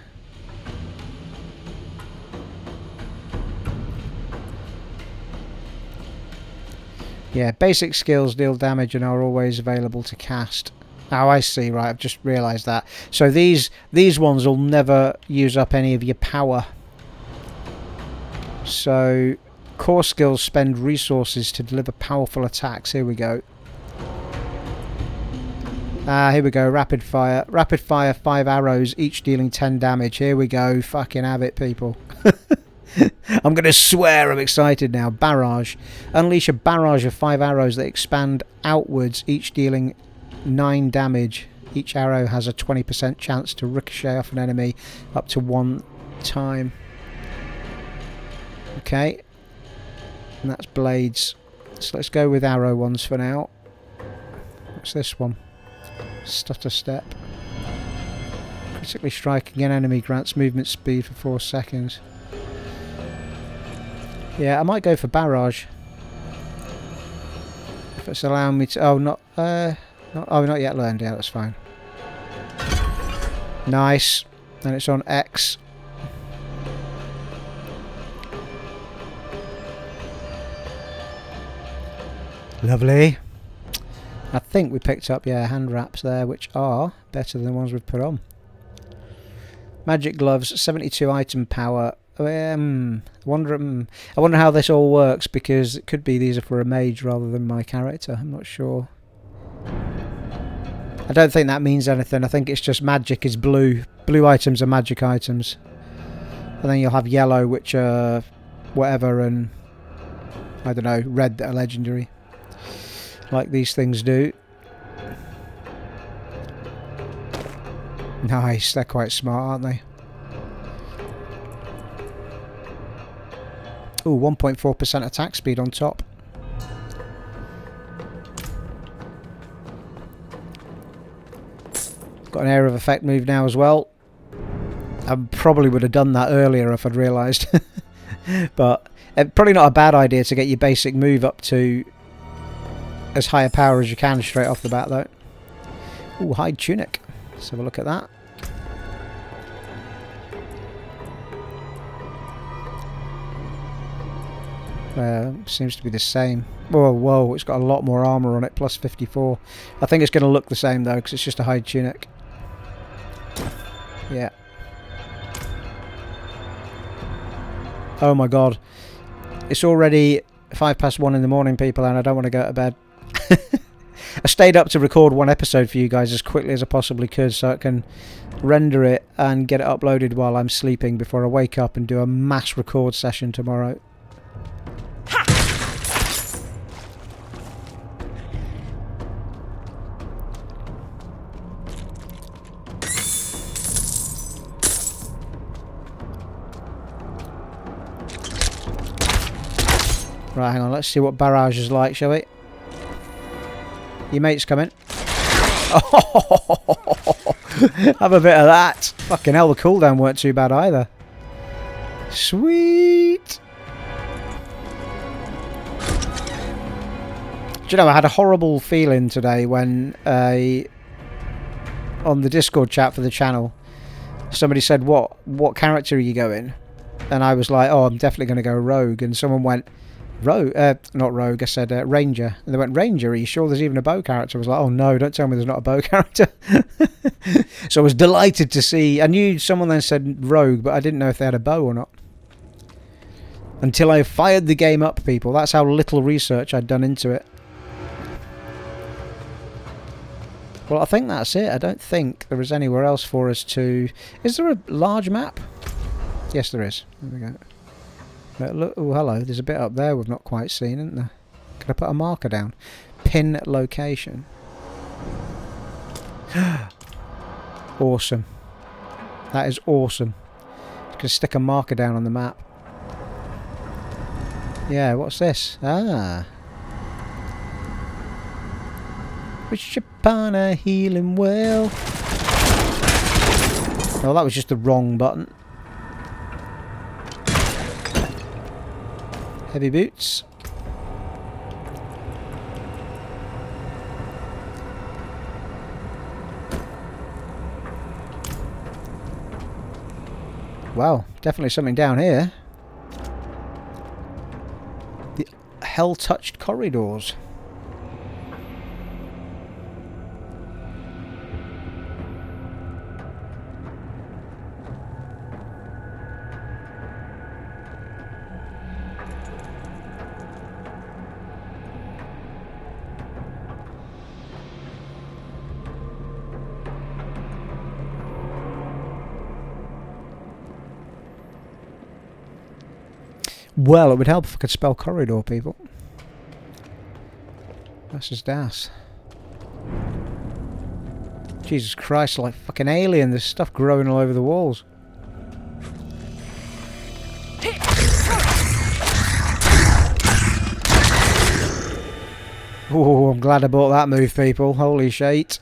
Yeah, basic skills deal damage and are always available to cast. Oh, I see, right, I've just realised that. So these ones will never use up any of your power. So, core skills spend resources to deliver powerful attacks. Here we go. Here we go, rapid fire. Rapid fire, 5 arrows, each dealing 10 damage. Here we go, fucking have it, people. I'm going to swear I'm excited now. Barrage. Unleash a barrage of 5 arrows that expand outwards, each dealing 9 damage. Each arrow has a 20% chance to ricochet off an enemy up to 1 time. Okay. And that's blades. So let's go with arrow ones for now. What's this one? Stutter step. Critically striking an enemy grants movement speed for 4 seconds. Yeah, I might go for barrage. If it's allowing me to... Oh, not yet learned. Yeah, that's fine. Nice. And it's on X. Lovely. I think we picked up, yeah, hand wraps there, which are better than the ones we've put on. Magic gloves, 72 item power. I wonder how this all works, because it could be these are for a mage rather than my character. I'm not sure. I don't think that means anything. I think it's just magic is blue. Blue items are magic items. And then you'll have yellow, which are whatever, and I don't know, red that are legendary. Like these things do. Nice, they're quite smart, aren't they? Ooh, 1.4% attack speed on top. Got an area of effect move now as well. I probably would have done that earlier if I'd realised. But probably not a bad idea to get your basic move up to as high a power as you can straight off the bat, though. Ooh, hide tunic. Let's have a look at that. Seems to be the same. Whoa, whoa, it's got a lot more armour on it, plus 54. I think it's going to look the same, though, because it's just a hide tunic. Yeah. Oh my god. It's already 1 in the morning, people, and I don't want to go to bed. I stayed up to record one episode for you guys as quickly as I possibly could so I can render it and get it uploaded while I'm sleeping before I wake up and do a mass record session tomorrow. Right, hang on, let's see what barrage is like, shall we? Your mate's coming. Oh, have a bit of that. Fucking hell, the cooldown weren't too bad either. Sweet. Do you know, I had a horrible feeling today when on the Discord chat for the channel, somebody said, what character are you going? And I was like, oh, I'm definitely going to go rogue. And someone went, not rogue, I said ranger. And they went, ranger, are you sure there's even a bow character? I was like, oh no, don't tell me there's not a bow character. So I was delighted to see. I knew someone then said rogue, but I didn't know if they had a bow or not. Until I fired the game up, people. That's how little research I'd done into it. Well, I think that's it. I don't think there is anywhere else for us to... Is there a large map? Yes, there is. There we go. Look, oh, hello. There's a bit up there we've not quite seen, isn't there? Can I put a marker down? Pin location. Awesome. That is awesome. You can stick a marker down on the map. Yeah, what's this? Ah. Wish upon a healing well. Oh, that was just the wrong button. Heavy boots. Wow, definitely something down here. The hell-touched corridors. Well, it would help if I could spell corridor, people. That's just ass. Jesus Christ, like fucking alien. There's stuff growing all over the walls. Oh, I'm glad I bought that move, people. Holy shit.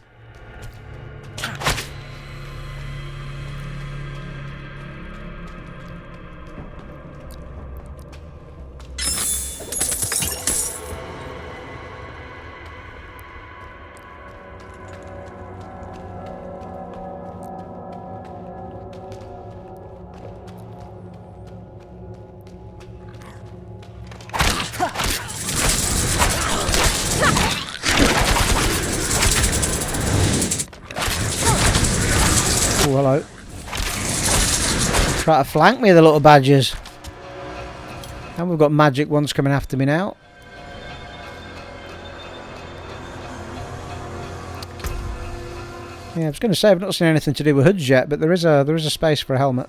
Oh, hello. Try to flank me, the little badgers. And we've got magic ones coming after me now. Yeah, I was going to say I've not seen anything to do with hoods yet, but there is a space for a helmet.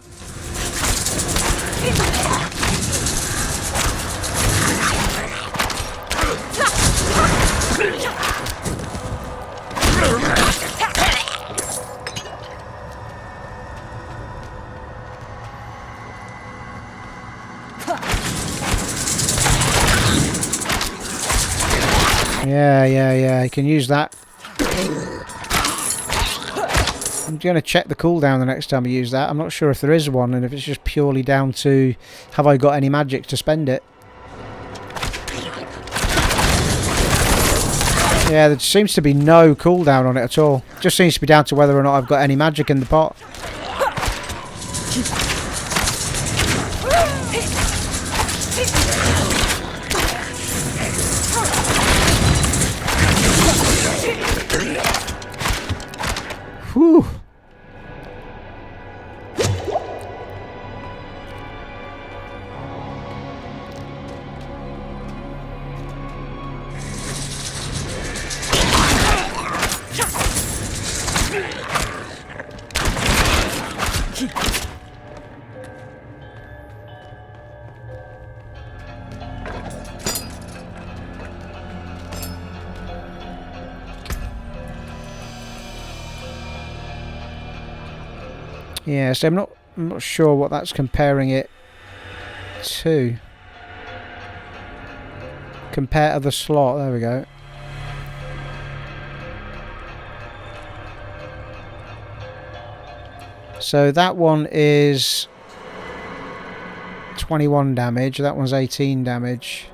Yeah, you can use that. I'm going to check the cooldown the next time I use that. I'm not sure if there is one, and if it's just purely down to have I got any magic to spend it. Yeah, there seems to be no cooldown on it at all. It just seems to be down to whether or not I've got any magic in the pot. Whew. Yeah, so I'm not sure what that's comparing it to. Compare to the slot. There we go. So that one is 21 damage. That one's 18 damage.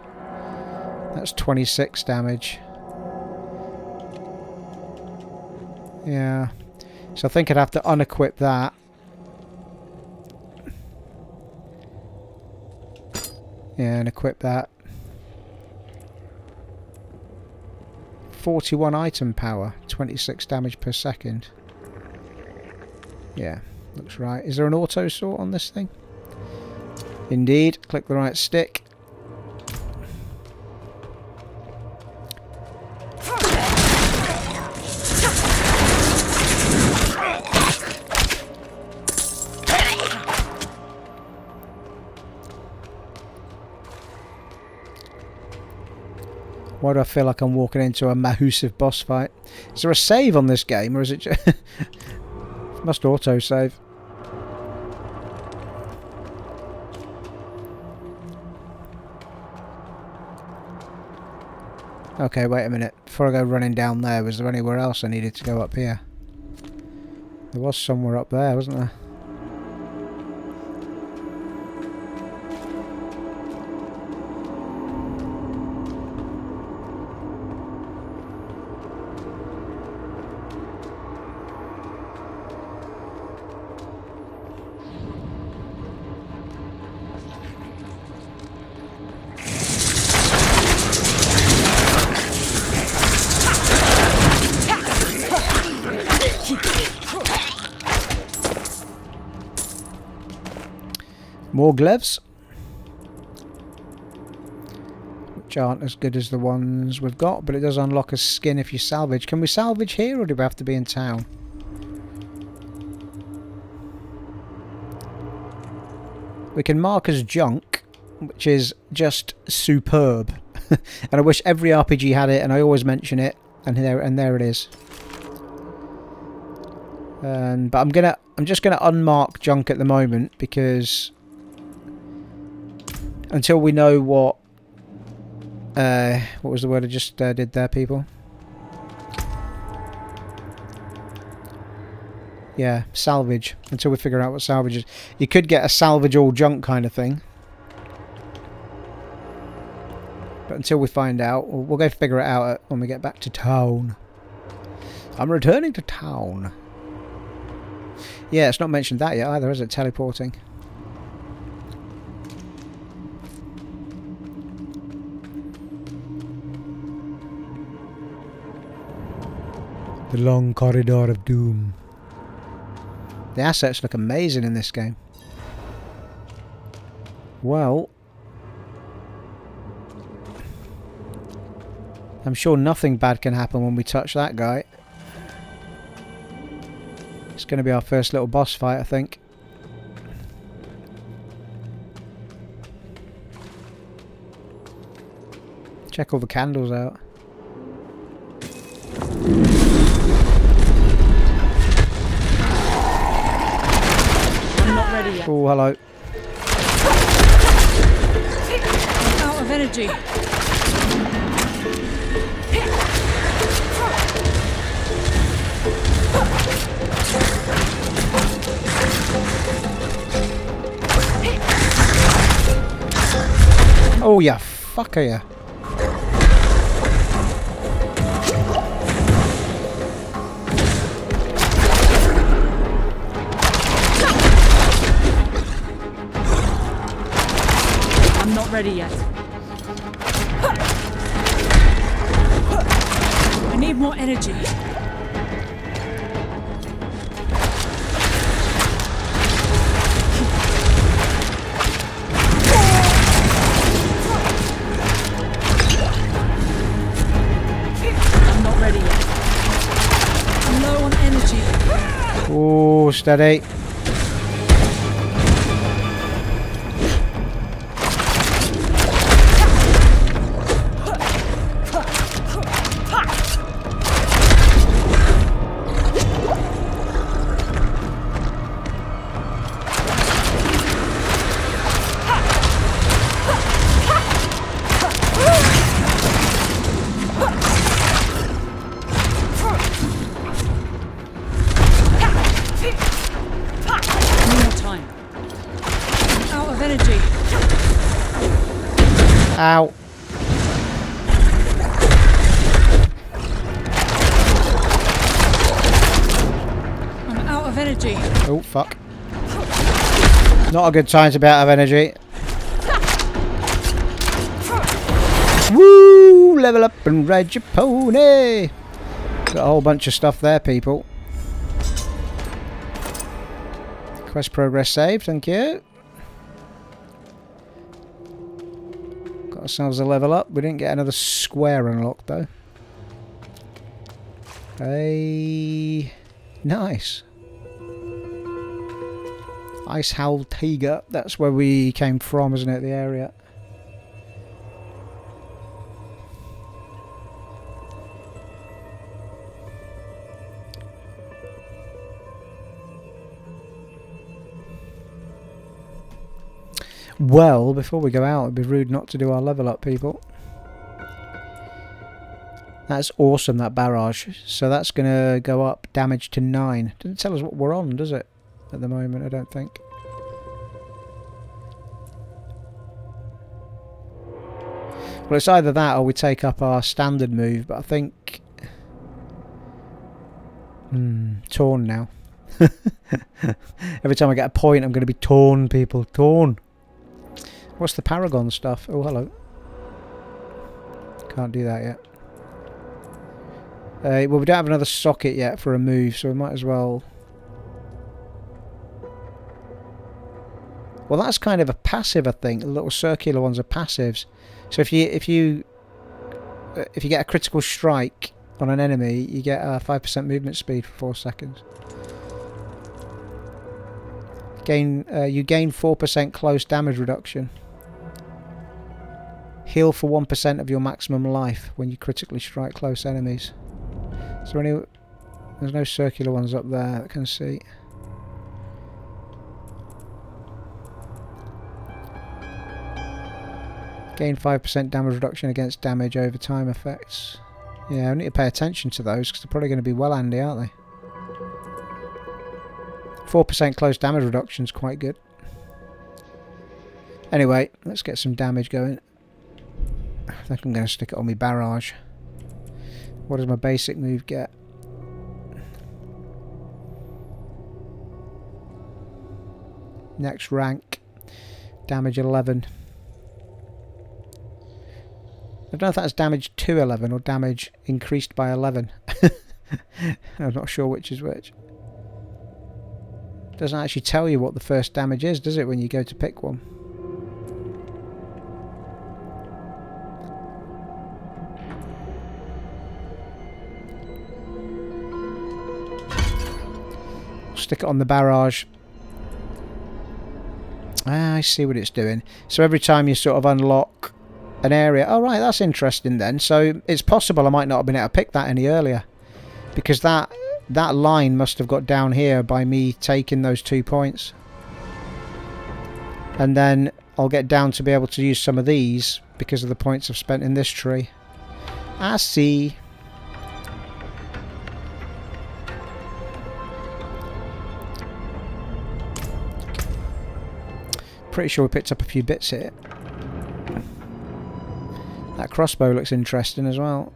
That's 26 damage. Yeah. So I think I'd have to unequip that. Yeah, and equip that. 41 item power, 26 damage per second. Yeah, looks right. Is there an auto sort on this thing? Indeed. Click the right stick. Why do I feel like I'm walking into a massive boss fight? Is there a save on this game, or is it just... Must auto-save. Okay, wait a minute. Before I go running down there, was there anywhere else I needed to go up here? There was somewhere up there, wasn't there? More gloves, which aren't as good as the ones we've got, but it does unlock a skin if you salvage. Can we salvage here, or do we have to be in town? We can mark as junk, which is just superb. And I wish every RPG had it, and I always mention it, and there it is. But I'm just gonna unmark junk at the moment, because until we know what was the word I just did there, people? Yeah, salvage. Until we figure out what salvage is. You could get a salvage all junk kind of thing. But until we find out, we'll go figure it out when we get back to town. I'm returning to town. Yeah, it's not mentioned that yet either, is it? Teleporting. The long corridor of doom. The assets look amazing in this game. Well, I'm sure nothing bad can happen when we touch that guy. It's going to be our first little boss fight, I think. Check all the candles out. Oh, hello.
I'm out of energy.
Oh, yeah, fucker, yeah.
Ready yet. I need more energy. I'm not ready yet. I'm low on energy.
Oh, steady. Ow.
I'm out of energy.
Oh, fuck. Not a good time to be out of energy. Woo! Level up and ride your pony. Got a whole bunch of stuff there, people. Quest progress saved, thank you. Got ourselves a level up. We didn't get another square unlocked though. Hey, nice. Icehowl taiga. That's where we came from, isn't it? The area. Well, before we go out, it'd be rude not to do our level up, people. That's awesome, that barrage. So that's going to go up damage to 9. Doesn't tell us what we're on, does it? At the moment, I don't think. Well, it's either that or we take up our standard move, but I think... torn now. Every time I get a point, I'm going to be torn, people. Torn. What's the Paragon stuff? Oh, hello. Can't do that yet. Well, we don't have another socket yet for a move, so we might as well... Well, that's kind of a passive, I think. The little circular ones are passives. So if you get a critical strike on an enemy, you get a 5% movement speed for 4 seconds. You gain 4% close damage reduction. Heal for 1% of your maximum life when you critically strike close enemies. Is there any? There's no circular ones up there that I can see. Gain 5% damage reduction against damage over time effects. Yeah, I need to pay attention to those because they're probably going to be well handy, aren't they? 4% close damage reduction is quite good. Anyway, let's get some damage going. I think I'm going to stick it on my barrage. What does my basic move get? Next rank. Damage 11. I don't know if that's damage to 11 or damage increased by 11. I'm not sure which is which. Doesn't actually tell you what the first damage is, does it, when you go to pick one? Stick it on the barrage. Ah, I see what it's doing. So every time you sort of unlock an area... Oh, right, that's interesting then. So it's possible I might not have been able to pick that any earlier. Because that line must have got down here by me taking those 2 points. And then I'll get down to be able to use some of these because of the points I've spent in this tree. I see. Pretty sure we picked up a few bits here. That crossbow looks interesting as well.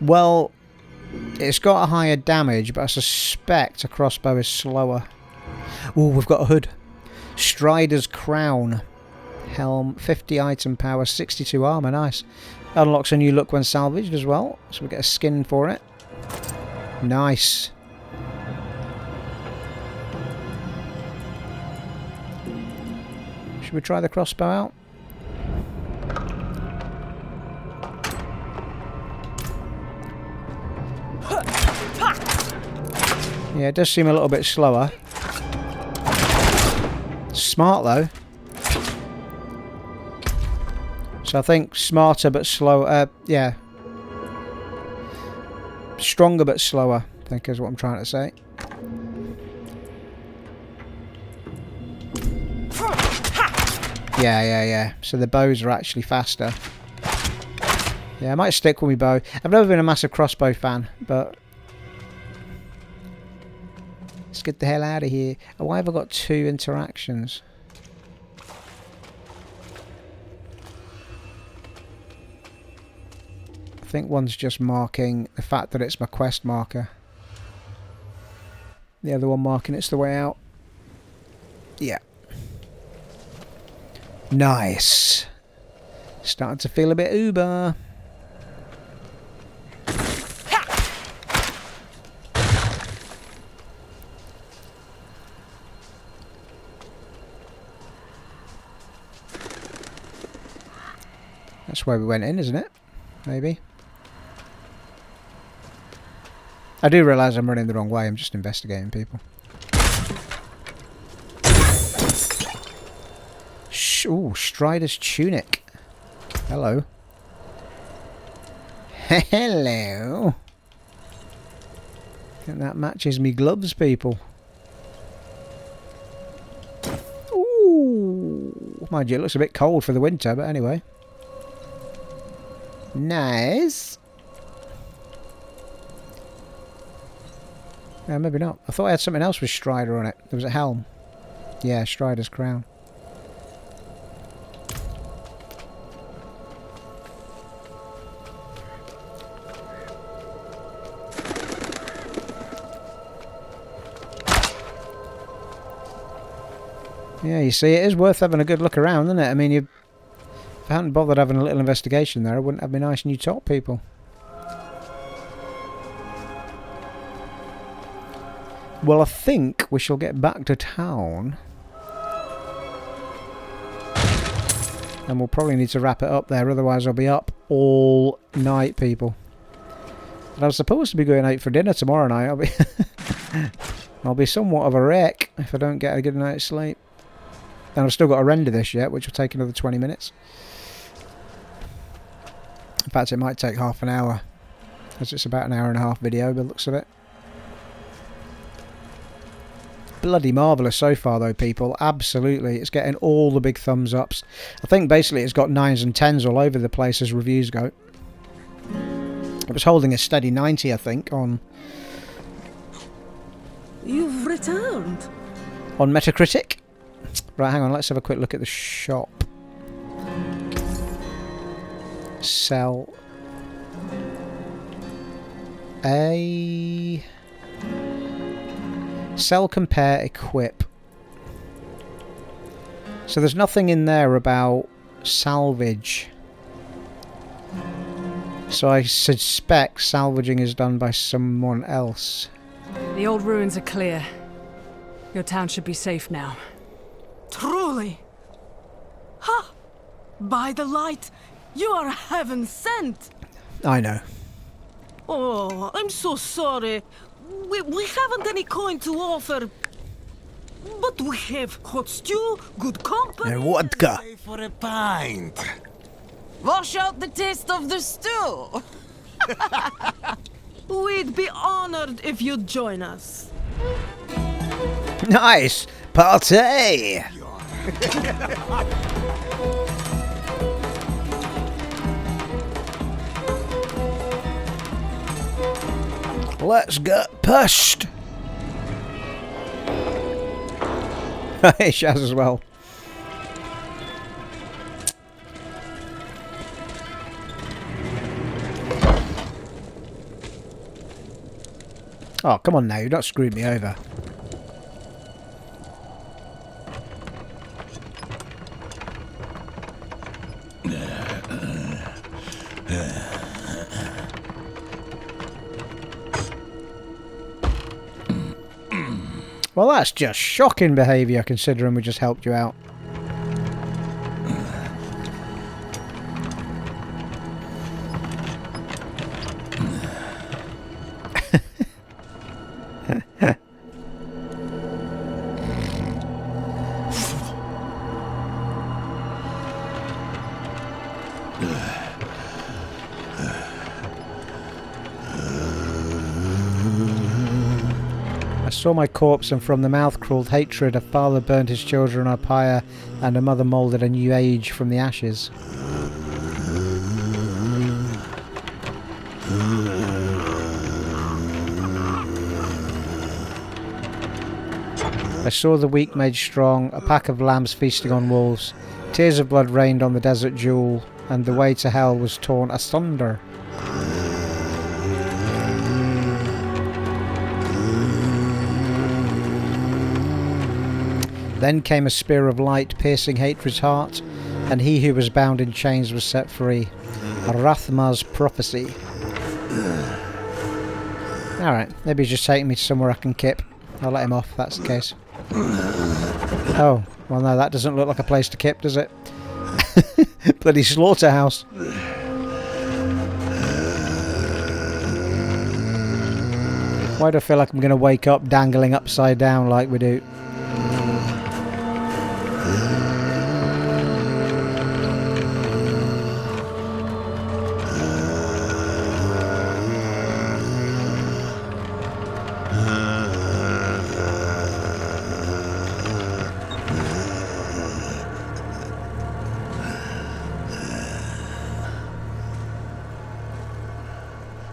Well, it's got a higher damage, but I suspect a crossbow is slower. Oh, we've got a hood. Strider's Crown. Helm, 50 item power, 62 armor, nice. Unlocks a new look when salvaged as well, so we get a skin for it. Nice. Should we try the crossbow out? Yeah, it does seem a little bit slower. Smart though. So I think smarter but slower. Yeah. Stronger but slower, I think is what I'm trying to say. Yeah. So the bows are actually faster. Yeah, I might stick with my bow. I've never been a massive crossbow fan, but let's get the hell out of here. Oh, why have I got 2 interactions? I think one's just marking the fact that it's my quest marker. The other one marking it's the way out. Yeah. Nice. Starting to feel a bit uber. That's where we went in, isn't it? Maybe. I do realise I'm running the wrong way. I'm just investigating people. Ooh, Strider's tunic. Hello. Hello. I think that matches me gloves, people. Ooh. Mind you, it looks a bit cold for the winter, but anyway. Nice. No, maybe not. I thought I had something else with Strider on it. There was a helm. Yeah, Strider's crown. Yeah, you see, it is worth having a good look around, isn't it? I mean, if I hadn't bothered having a little investigation there, I wouldn't have my nice new top, people. Well, I think we shall get back to town. And we'll probably need to wrap it up there, otherwise I'll be up all night, people. And I was supposed to be going out for dinner tomorrow night. I'll be somewhat of a wreck if I don't get a good night's sleep. And I've still got to render this yet, which will take another 20 minutes. In fact, it might take half an hour, as it's about an hour and a half video by the looks of it. Bloody marvellous so far though, people. Absolutely. It's getting all the big thumbs ups. I think basically it's got 9s and 10s all over the place as reviews go. It was holding a steady 90, I think, on...
You've returned.
On Metacritic. Right, hang on, let's have a quick look at the shop. Sell a... Sell, compare, equip. So there's nothing in there about salvage. So I suspect salvaging is done by someone else.
The old ruins are clear. Your town should be safe now.
Truly. Ha! By the light, you are heaven sent.
I know.
Oh, I'm so sorry. We haven't any coin to offer. But we have hot stew, good company.
And vodka.
For a pint.
Wash out the taste of the stew. We'd be honored if you'd join us.
Nice! Party! Let's get pushed! Hey, Shaz as well. Oh, come on now, you're not screwing me over. Well, that's just shocking behaviour, considering we just helped you out. Saw my corpse, and from the mouth crawled hatred. A father burned his children on a pyre, and a mother moulded a new age from the ashes. I saw the weak made strong, a pack of lambs feasting on wolves. Tears of blood rained on the desert jewel, and the way to hell was torn asunder. Then came a spear of light, piercing hatred's heart, and he who was bound in chains was set free. Rathma's prophecy. Alright, maybe he's just taking me to somewhere I can kip. I'll let him off if that's the case. Oh, well no, that doesn't look like a place to kip, does it? Bloody slaughterhouse. Why do I feel like I'm going to wake up dangling upside down like we do?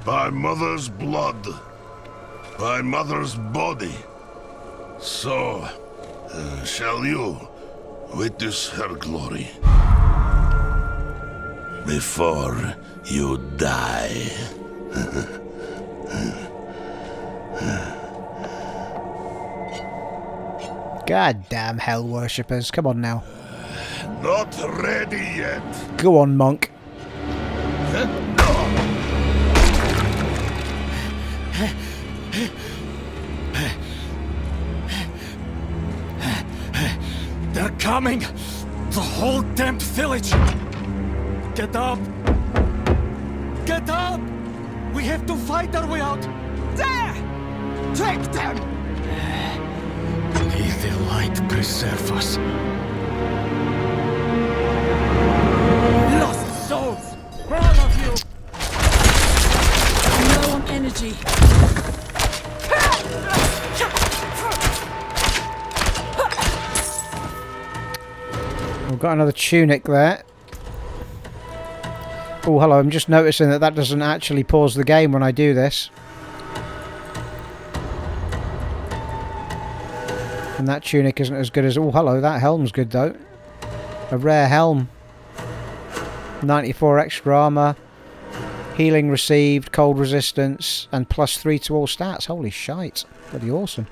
By mother's blood, by mother's body, so shall you witness her glory before you die.
Goddamn hell worshippers, come on now.
Not ready yet.
Go on, monk.
They're coming! The whole damned village! Get up! Get up! We have to fight our way out! There! Take them! May the light preserve us. Lost souls! For all of you!
Low on energy.
We've got another tunic there. Oh, hello. I'm just noticing that that doesn't actually pause the game when I do this. And that tunic isn't as good as... Oh, hello. That helm's good, though. A rare helm. 94 extra armor. Healing received. Cold resistance. And +3 to all stats. Holy shite. Bloody awesome.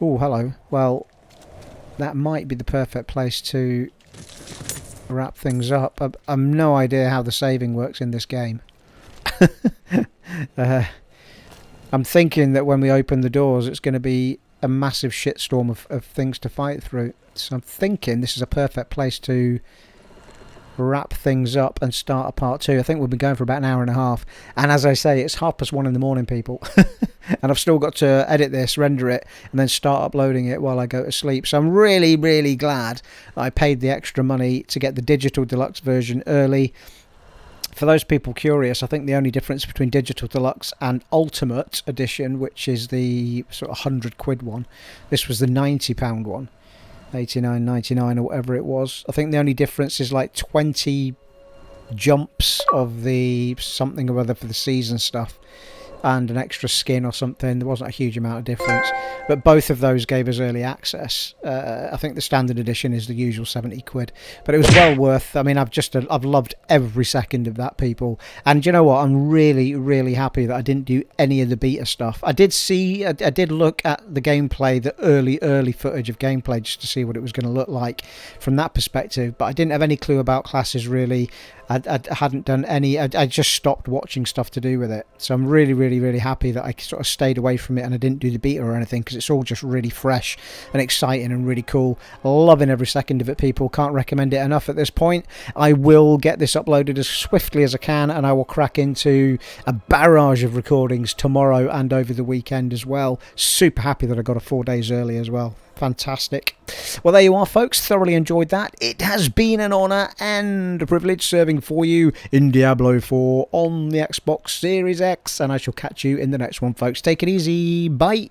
Oh, hello. Well, that might be the perfect place to wrap things up. I've no idea how the saving works in this game. I'm thinking that when we open the doors, it's going to be a massive shitstorm of things to fight through. So I'm thinking this is a perfect place to wrap things up and start a part 2. I think we've been going for about an hour and a half. And as I say, it's 1:30 in the morning, people. And I've still got to edit this, render it, and then start uploading it while I go to sleep. So I'm really, really glad that I paid the extra money to get the digital deluxe version early. For those people curious, I think the only difference between digital deluxe and ultimate edition, which is the sort of £100 one, this was the £90 one, 89.99 or whatever it was. I think the only difference is like 20 jumps of the something or other for the season stuff and an extra skin or something. There wasn't a huge amount of difference, but both of those gave us early access. I think the standard edition is the usual £70, but it was well worth. I mean, I've loved every second of that, people. And you know what, I'm really, really happy that I didn't do any of the beta stuff. I did look at the gameplay, the early footage of gameplay, just to see what it was going to look like from that perspective, but I didn't have any clue about classes really. I hadn't done any. I just stopped watching stuff to do with it. So I'm really, really, really happy that I sort of stayed away from it and I didn't do the beta or anything, because it's all just really fresh and exciting and really cool. Loving every second of it, people. Can't recommend it enough at this point. I will get this uploaded as swiftly as I can, and I will crack into a barrage of recordings tomorrow and over the weekend as well. Super happy that I got it 4 days early as well. Fantastic. Well, there you are, folks. Thoroughly enjoyed that. It has been an honour and a privilege serving for you in Diablo 4 on the Xbox Series X, and I shall catch you in the next one, folks. Take it easy. Bye.